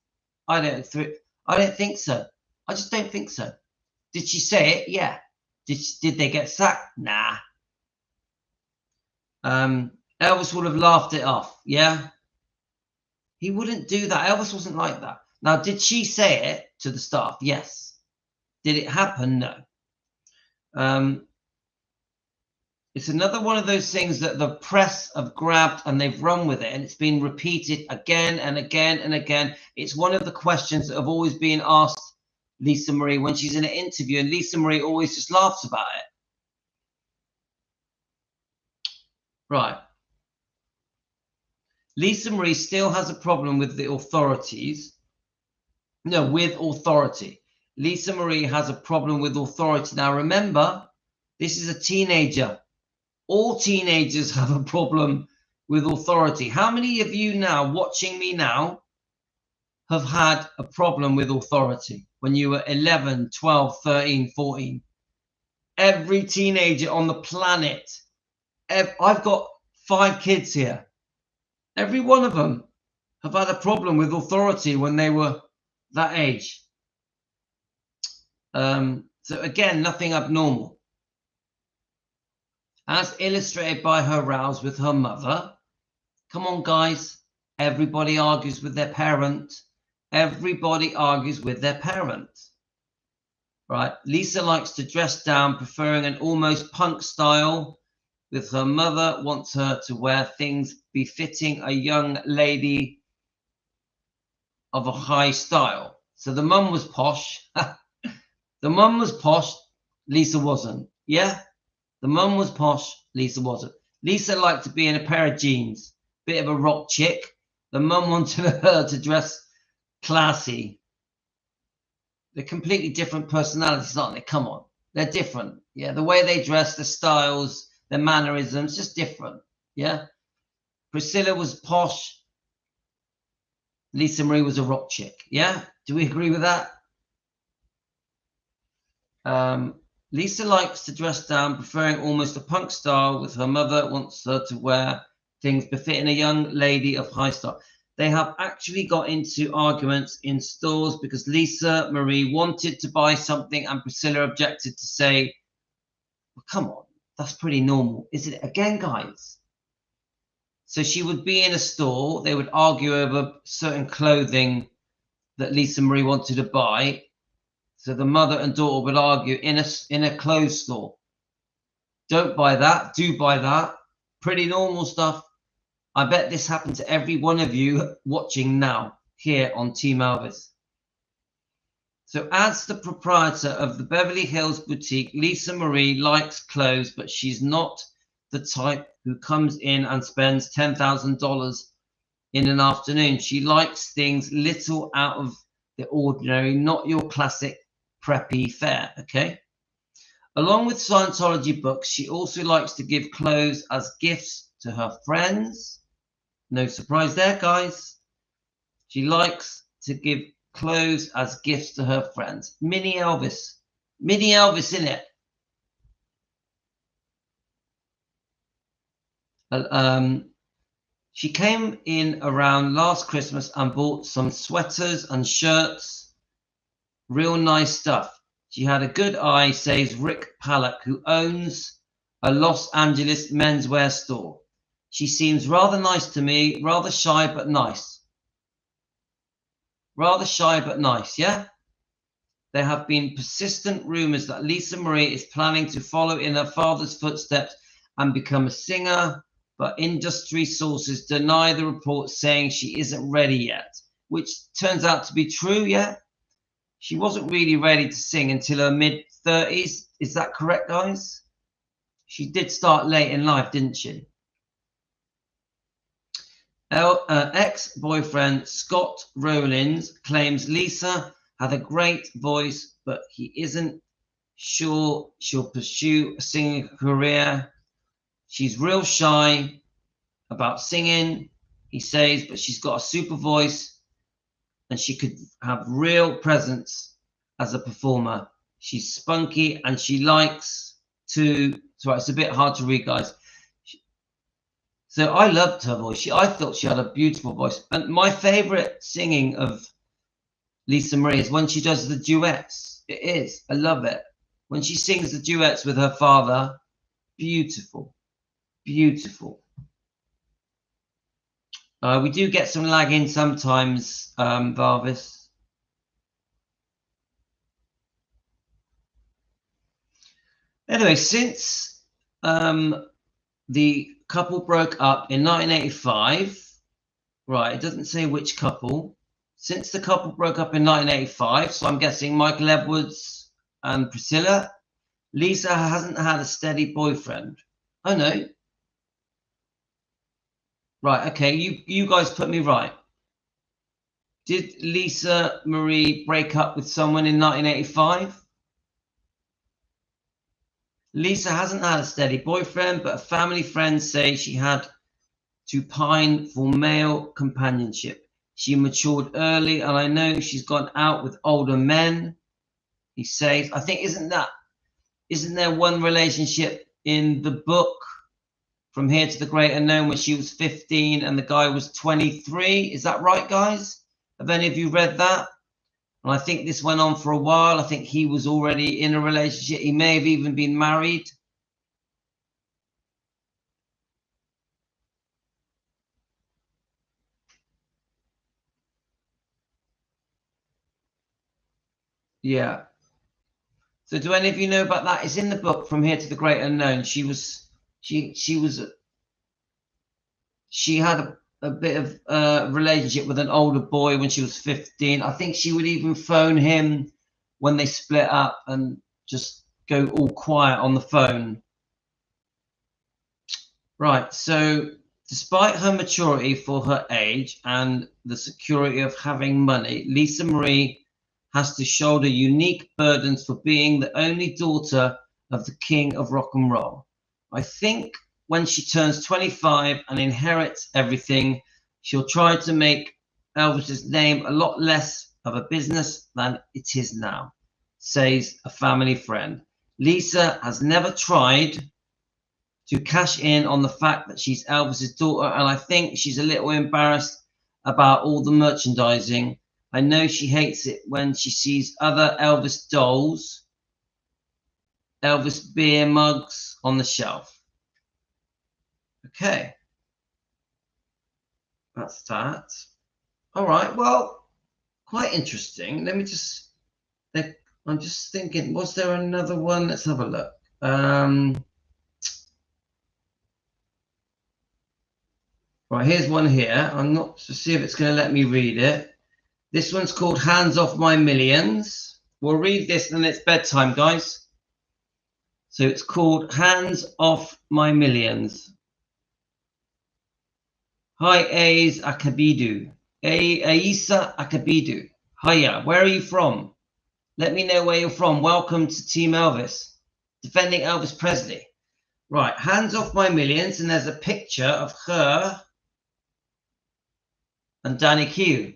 Speaker 1: I don't think so. I just don't think so. Did she say it? Yeah. Did they get sacked? Nah. Elvis would have laughed it off. Yeah. He wouldn't do that. Elvis wasn't like that. Now, did she say it to the staff? Yes. Did it happen? No. It's another one of those things that the press have grabbed and they've run with it, and it's been repeated again and again and again. It's one of the questions that have always been asked Lisa Marie when she's in an interview, and Lisa Marie always just laughs about it. Right. Lisa Marie still has a problem with the authorities. No, with authority. Lisa Marie has a problem with authority. Now, remember, this is a teenager. All teenagers have a problem with authority. How many of you now, watching me now, have had a problem with authority when you were 11, 12, 13, 14? Every teenager on the planet. I've got 5 kids here. Every one of them have had a problem with authority when they were that age. So again, nothing abnormal. As illustrated by her rows with her mother. Come on, guys. Everybody argues with their parent. Everybody argues with their parent. Right. Lisa likes to dress down, preferring an almost punk style. With her mother, wants her to wear things befitting a young lady of a high style. So the mum was posh. The mum was posh. Lisa wasn't. Yeah? The mum was posh. Lisa wasn't. Lisa liked to be in a pair of jeans. Bit of a rock chick. The mum wanted her to dress classy. They're completely different personalities, aren't they? Come on. They're different. Yeah, the way they dress, the styles, their mannerisms, just different. Yeah? Priscilla was posh. Lisa Marie was a rock chick. Yeah? Do we agree with that? Lisa likes to dress down, preferring almost a punk style. With her mother, wants her to wear things befitting a young lady of high style. They have actually got into arguments in stores because Lisa Marie wanted to buy something and Priscilla objected to say, well, come on, that's pretty normal, isn't it? Again, guys. So she would be in a store. They would argue over certain clothing that Lisa Marie wanted to buy. So the mother and daughter would argue in a clothes store. Don't buy that. Do buy that. Pretty normal stuff. I bet this happened to every one of you watching now here on Team Elvis. So as the proprietor of the Beverly Hills boutique, Lisa Marie likes clothes, but she's not the type who comes in and spends $10,000 in an afternoon. She likes things little out of the ordinary, not your classic preppy fare, okay? Along with Scientology books, she also likes to give clothes as gifts to her friends. No surprise there, guys. She likes to give clothes as gifts to her friends. Mini Elvis. Mini Elvis, in it. She came in around last Christmas and bought some sweaters and shirts. Real nice stuff. She had a good eye, says Rick Palak, who owns a Los Angeles menswear store. She seems rather nice to me, rather shy but nice. Rather shy but nice, yeah? There have been persistent rumors that Lisa Marie is planning to follow in her father's footsteps and become a singer, but industry sources deny the reports, saying she isn't ready yet, which turns out to be true, yeah? She wasn't really ready to sing until her mid-30s. Is that correct, guys? She did start late in life, didn't she? Ex-boyfriend Scott Rowlands claims Lisa had a great voice, but he isn't sure she'll pursue a singing career. She's real shy about singing, he says, but she's got a super voice and she could have real presence as a performer. She's spunky and she likes to, sorry, it's a bit hard to read, guys. So I loved her voice. I thought she had a beautiful voice. And my favorite singing of Lisa Marie is when she does the duets. It is. I love it. When she sings the duets with her father, beautiful. Beautiful. We do get some lag in sometimes, Varvis. Anyway, since the couple broke up in 1985, right, it doesn't say which couple. Since the couple broke up in 1985, so I'm guessing Michael Edwards and Priscilla, Lisa hasn't had a steady boyfriend. Oh, no. Right, okay, you guys put me right. Did Lisa Marie break up with someone in 1985? Lisa hasn't had a steady boyfriend, but family friends say she had to pine for male companionship. She matured early, and I know she's gone out with older men, he says. I think, isn't there one relationship in the book From Here to the Great Unknown where she was 15 and the guy was 23? Is that right, guys? Have any of you read that? And I think this went on for a while. I think he was already in a relationship. He may have even been married. Yeah. So do any of you know about that? It's in the book From Here to the Great Unknown. She had a bit of a relationship with an older boy when she was 15. I think she would even phone him when they split up and just go all quiet on the phone. Right, so despite her maturity for her age and the security of having money, Lisa Marie has to shoulder unique burdens for being the only daughter of the king of rock and roll. I think when she turns 25 and inherits everything, she'll try to make Elvis's name a lot less of a business than it is now, says a family friend. Lisa has never tried to cash in on the fact that she's Elvis's daughter, and I think she's a little embarrassed about all the merchandising. I know she hates it when she sees other Elvis dolls, Elvis beer mugs on the shelf. Okay, that's that. All right, well, quite interesting. Let me just, I'm just thinking, was there another one? Let's have a look. Right, here's one here. I'm not to see if it's going to let me read it. This one's called Hands Off My Millions. We'll read this and it's bedtime, guys. So it's called Hands Off My Millions. Hi, Ace Akabidu. Aisa Akabidu. Hiya, where are you from? Let me know where you're from. Welcome to Team Elvis. Defending Elvis Presley. Right, Hands Off My Millions. And there's a picture of her and Danny Q.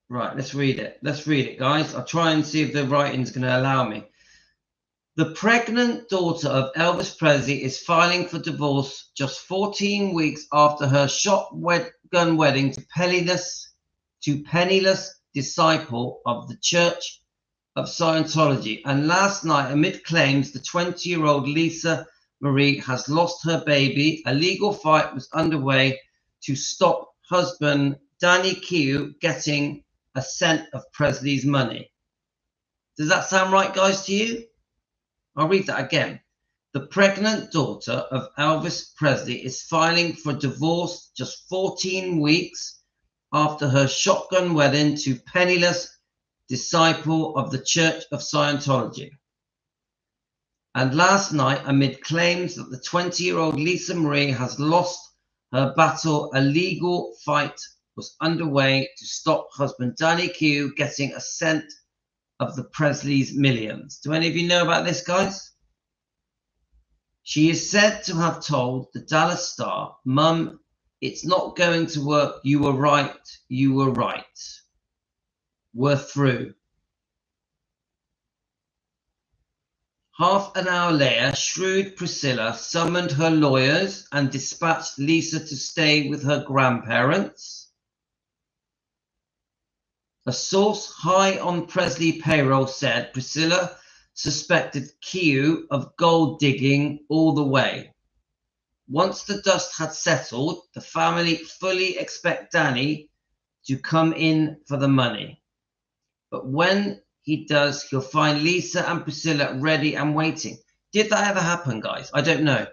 Speaker 1: Right, let's read it. Let's read it, guys. I'll try and see if the writing's going to allow me. The pregnant daughter of Elvis Presley is filing for divorce just 14 weeks after her shotgun wedding to penniless disciple of the Church of Scientology. And last night, amid claims the 20-year-old Lisa Marie has lost her baby, a legal fight was underway to stop husband Danny Q getting a cent of Presley's money. Does that sound right, guys, to you? I'll read that again. The pregnant daughter of Elvis Presley is filing for divorce just 14 weeks after her shotgun wedding to penniless disciple of the Church of Scientology. And last night, amid claims that the 20-year-old Lisa Marie has lost her battle, a legal fight was underway to stop husband Danny Q getting a cent of the Presley's millions. Do any of you know about this, guys? She is said to have told the Dallas Star, "Mum, it's not going to work. You were right. You were right. We're through." Half an hour later, shrewd Priscilla summoned her lawyers and dispatched Lisa to stay with her grandparents. A source high on Presley payroll said Priscilla suspected Q of gold digging all the way. Once the dust had settled, the family fully expect Danny to come in for the money. But when he does, he'll find Lisa and Priscilla ready and waiting. Did that ever happen, guys? I don't know.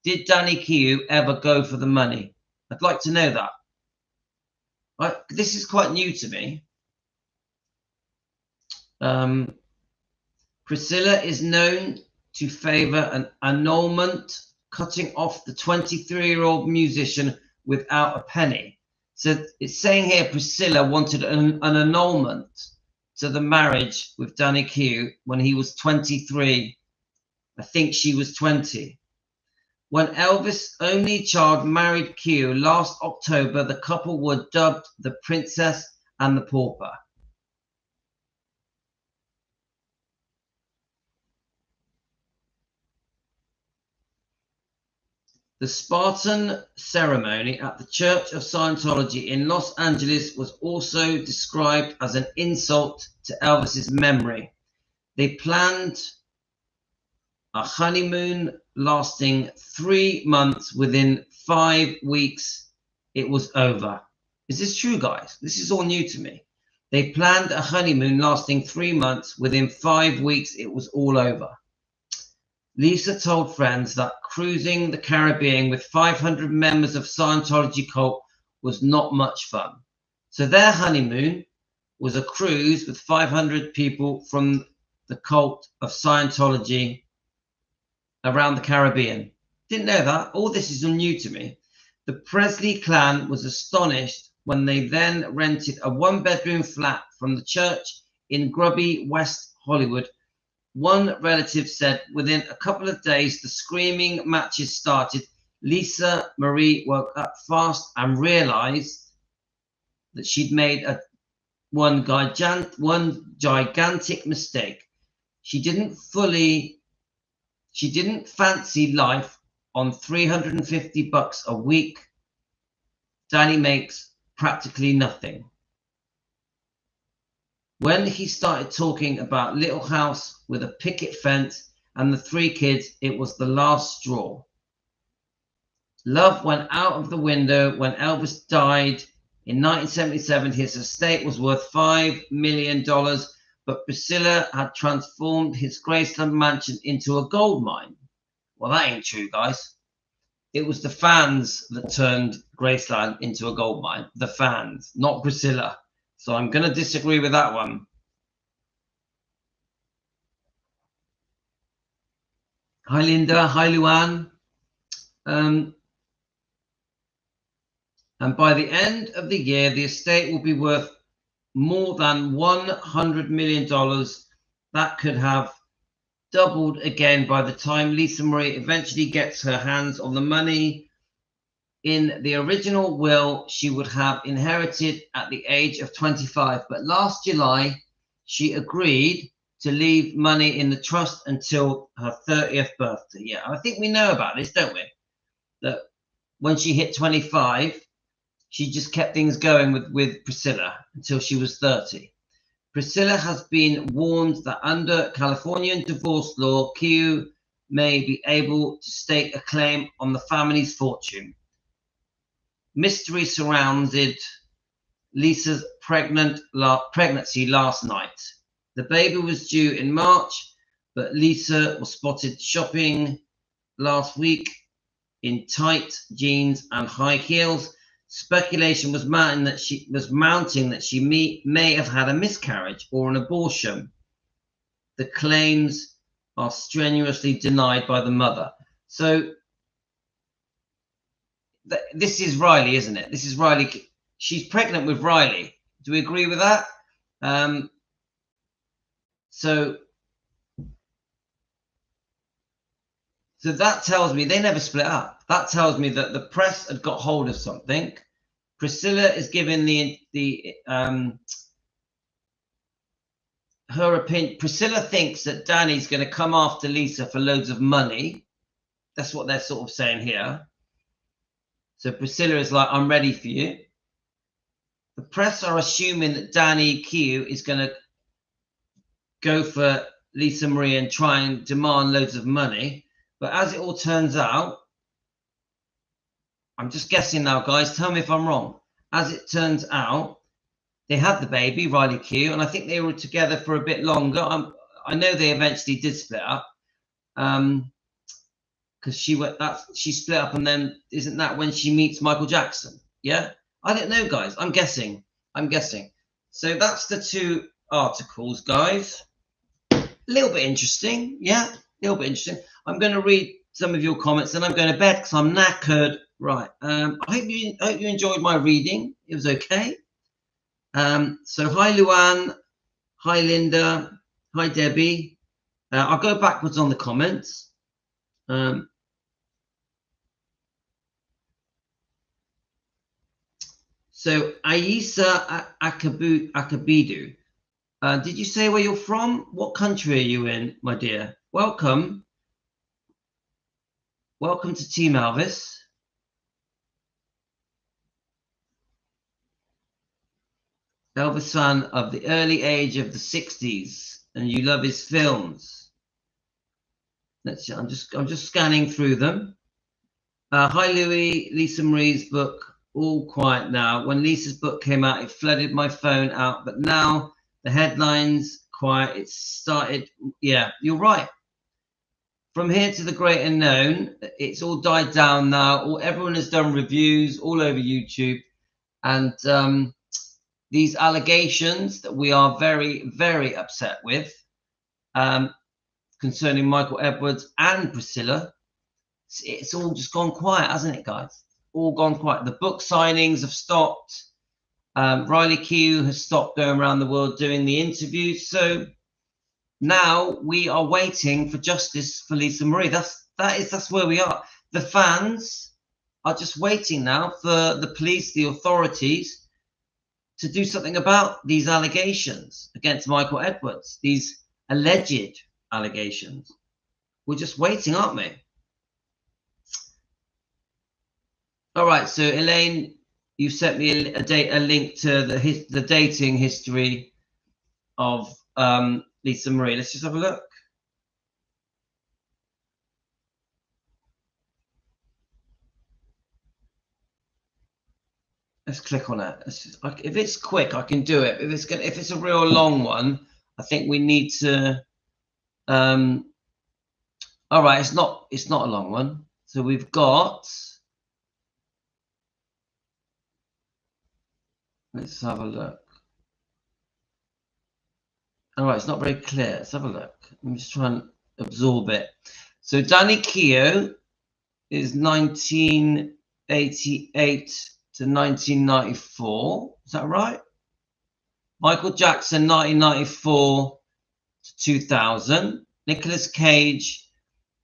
Speaker 1: Did Danny Q ever go for the money? I'd like to know that. This is quite new to me. Priscilla is known to favor an annulment, cutting off the 23-year-old musician without a penny. So it's saying here Priscilla wanted an annulment to the marriage with Danny Q when he was 23. I think she was 20. When Elvis' only child married Q last October, the couple were dubbed the Princess and the Pauper. The Spartan ceremony at the Church of Scientology in Los Angeles was also described as an insult to Elvis's memory. They planned a honeymoon lasting 3 months. Within 5 weeks, it was over. Is this true, guys? This is all new to me. They planned a honeymoon lasting 3 months. Within 5 weeks, it was all over. Lisa told friends that cruising the Caribbean with 500 members of Scientology cult was not much fun. So their honeymoon was a cruise with 500 people from the cult of Scientology around the Caribbean. Didn't know that. All this is new to me. The Presley clan was astonished when they then rented a 1-bedroom flat from the church in grubby West Hollywood. One relative said within a couple of days, the screaming matches started. Lisa Marie woke up fast and realized that she'd made one gigantic mistake. She didn't fancy life on $350 a week. Danny makes practically nothing. When he started talking about Little House with a picket fence and the 3 kids, it was the last straw. Love went out of the window when Elvis died in 1977. His estate was worth $5 million, but Priscilla had transformed his Graceland mansion into a gold mine. Well, that ain't true, guys. It was the fans that turned Graceland into a gold mine. The fans, not Priscilla. So I'm going to disagree with that one. Hi, Linda. Hi, Luann. And by the end of the year, the estate will be worth more than $100 million. That could have doubled again by the time Lisa Marie eventually gets her hands on the money. In the original will, she would have inherited at the age of 25, but last July, she agreed to leave money in the trust until her 30th birthday. Yeah, I think we know about this, don't we? That when she hit 25, she just kept things going with Priscilla until she was 30. Priscilla has been warned that under Californian divorce law, Q may be able to stake a claim on the family's fortune. Mystery surrounded Lisa's pregnancy last night. The baby was due in March, but Lisa was spotted shopping last week in tight jeans and high heels. Speculation was mounting that she may have had a miscarriage or an abortion. The claims are strenuously denied by the mother. So this is Riley, isn't it? This is Riley. She's pregnant with Riley. Do we agree with that? So that tells me they never split up. That tells me that the press had got hold of something. Priscilla is giving her opinion. Priscilla thinks that Danny's going to come after Lisa for loads of money. That's what they're sort of saying here. So Priscilla is like, I'm ready for you. The press are assuming that Danny Q is going to go for Lisa Marie and try and demand loads of money. But as it all turns out, I'm just guessing now, guys. Tell me if I'm wrong. As it turns out, they had the baby, Riley Q, and I think they were together for a bit longer. I know they eventually did split up, because she split up, and then isn't that when she meets Michael Jackson? Yeah, I don't know, guys. I'm guessing. So that's the two articles, guys. A little bit interesting, yeah, a little bit interesting. I'm going to read some of your comments, and I'm going to bed because I'm knackered. Right. I hope you enjoyed my reading. It was okay. So hi, Luann. Hi, Linda. Hi, Debbie. I'll go backwards on the comments. So Aisa Akabidu. Did you say where you're from? What country are you in, my dear? Welcome. Welcome to Team Elvis. Elvis fan of the early age of the 60s, and you love his films. Let's see, I'm just scanning through them. Hi, Louis. Lisa Marie's book, All Quiet Now. When Lisa's book came out, it flooded my phone out, but now the headlines quiet. It started. Yeah, you're right. From Here to the Great Unknown, it's all died down now. Everyone has done reviews all over YouTube, and these allegations that we are very, very upset with, concerning Michael Edwards and Priscilla, it's all just gone quiet, hasn't it, guys? All gone quiet. The book signings have stopped. Riley Q has stopped going around the world doing the interviews. So now we are waiting for justice for Lisa Marie. That's where we are. The fans are just waiting now for the police, the authorities, to do something about these allegations against Michael Edwards, these alleged allegations. We're just waiting, aren't we? All right, so Elaine, you sent me a link to the dating history of Lisa Marie. Let's just have a look. Let's click on it. If it's quick, I can do it. If it's a real long one, I think we need to. All right, it's not a long one. So we've got. Let's have a look. All right, it's not very clear. Let's have a look. I'm just trying to absorb it. So Danny Keogh is 1988 to 1994. Is that right? Michael Jackson, 1994 to 2000. Nicolas Cage,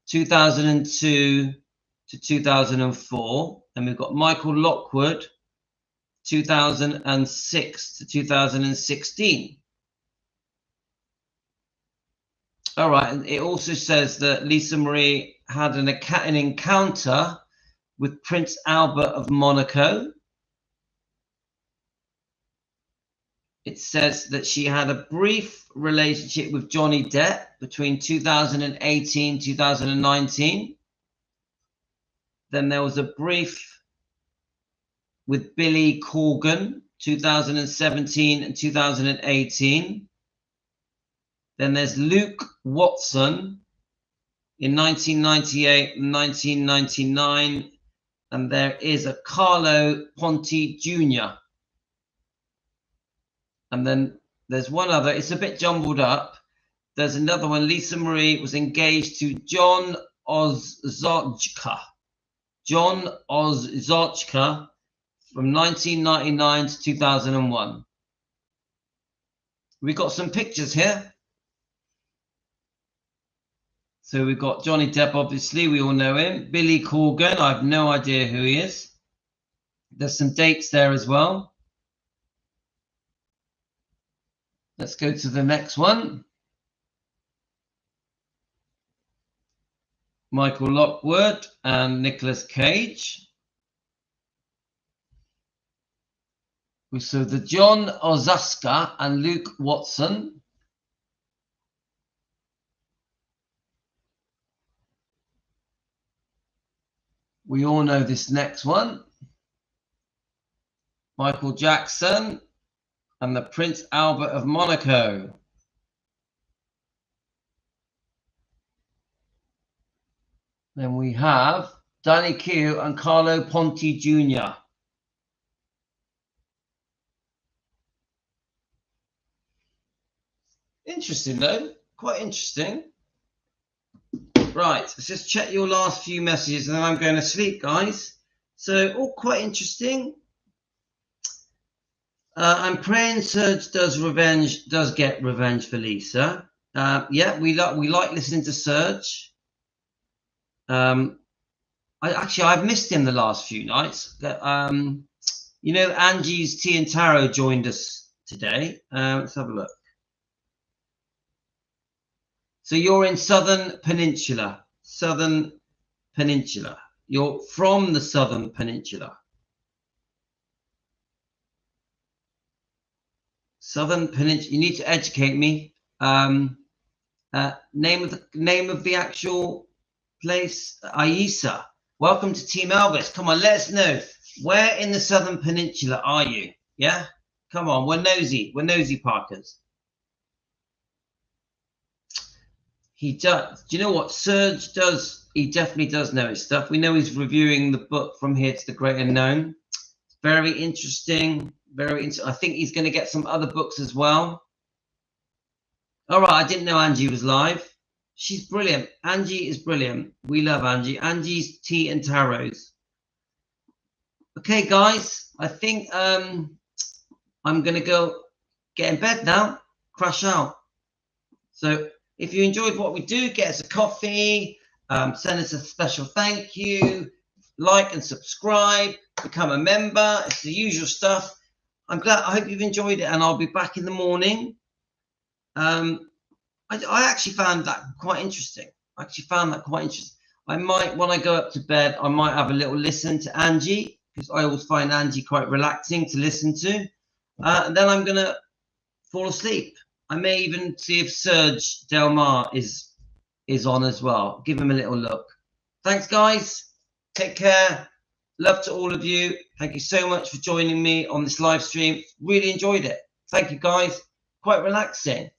Speaker 1: 2002 to 2004. And we've got Michael Lockwood, 2006 to 2016. All right, and it also says that Lisa Marie had an encounter with Prince Albert of Monaco. It says that she had a brief relationship with Johnny Depp between 2018 and 2019. Then there was a brief with Billy Corgan, 2017 and 2018. Then there's Luke Watson in 1998 and 1999. And there is a Carlo Ponti Jr. And then there's one other. It's a bit jumbled up. There's another one. Lisa Marie was engaged to John Ozochka. John Ozochka from 1999 to 2001. We've got some pictures here. So we've got Johnny Depp, obviously, we all know him. Billy Corgan, I have no idea who he is. There's some dates there as well. Let's go to the next one. Michael Lockwood and Nicolas Cage. So the John Ozaska and Luke Watson. We all know this next one. Michael Jackson and the Prince Albert of Monaco. Then we have Danny Keogh and Carlo Ponti Jr. Interesting though, quite interesting. Right, let's just check your last few messages and then I'm going to sleep, guys. So, all quite interesting. I'm praying Serge does get revenge for Lisa. Yeah, we like listening to Serge. I've missed him the last few nights. You know, Angie's Tea and Tarot joined us today. Let's have a look. So you're in Southern Peninsula. You're from the Southern Peninsula. Southern Peninsula. You need to educate me. Name of the actual place. Aisa. Welcome to Team Elvis. Come on, let us know. Where in the Southern Peninsula are you? Yeah? Come on, we're nosy. We're nosy Parkers. He does. Do you know what Serge does? He definitely does know his stuff. We know he's reviewing the book From Here to the Great Unknown. Very interesting. Very interesting. I think he's going to get some other books as well. All right. I didn't know Angie was live. She's brilliant. Angie is brilliant. We love Angie. Angie's Tea and Tarots. Okay, guys. I think I'm going to go get in bed now. Crash out. So if you enjoyed what we do, get us a coffee, send us a special thank you, like and subscribe, become a member. It's the usual stuff. I hope you've enjoyed it, and I'll be back in the morning. I actually found that quite interesting. I might, when I go up to bed, I might have a little listen to Angie, because I always find Angie quite relaxing to listen to. And then I'm going to fall asleep. I may even see if Serge Delmar is on as well. Give him a little look. Thanks, guys. Take care. Love to all of you. Thank you so much for joining me on this live stream. Really enjoyed it. Thank you, guys. Quite relaxing.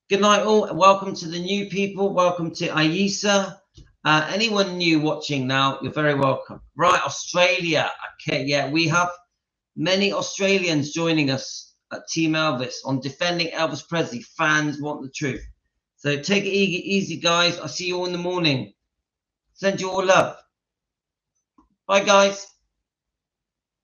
Speaker 1: Good night, all. Welcome to the new people. Welcome to Aisa. Anyone new watching now, you're very welcome. Right, Australia. Okay, yeah, we have many Australians joining us at Team Elvis on Defending Elvis Presley. Fans want the truth. So take it easy, guys. I'll see you all in the morning. Send you all love. Bye, guys.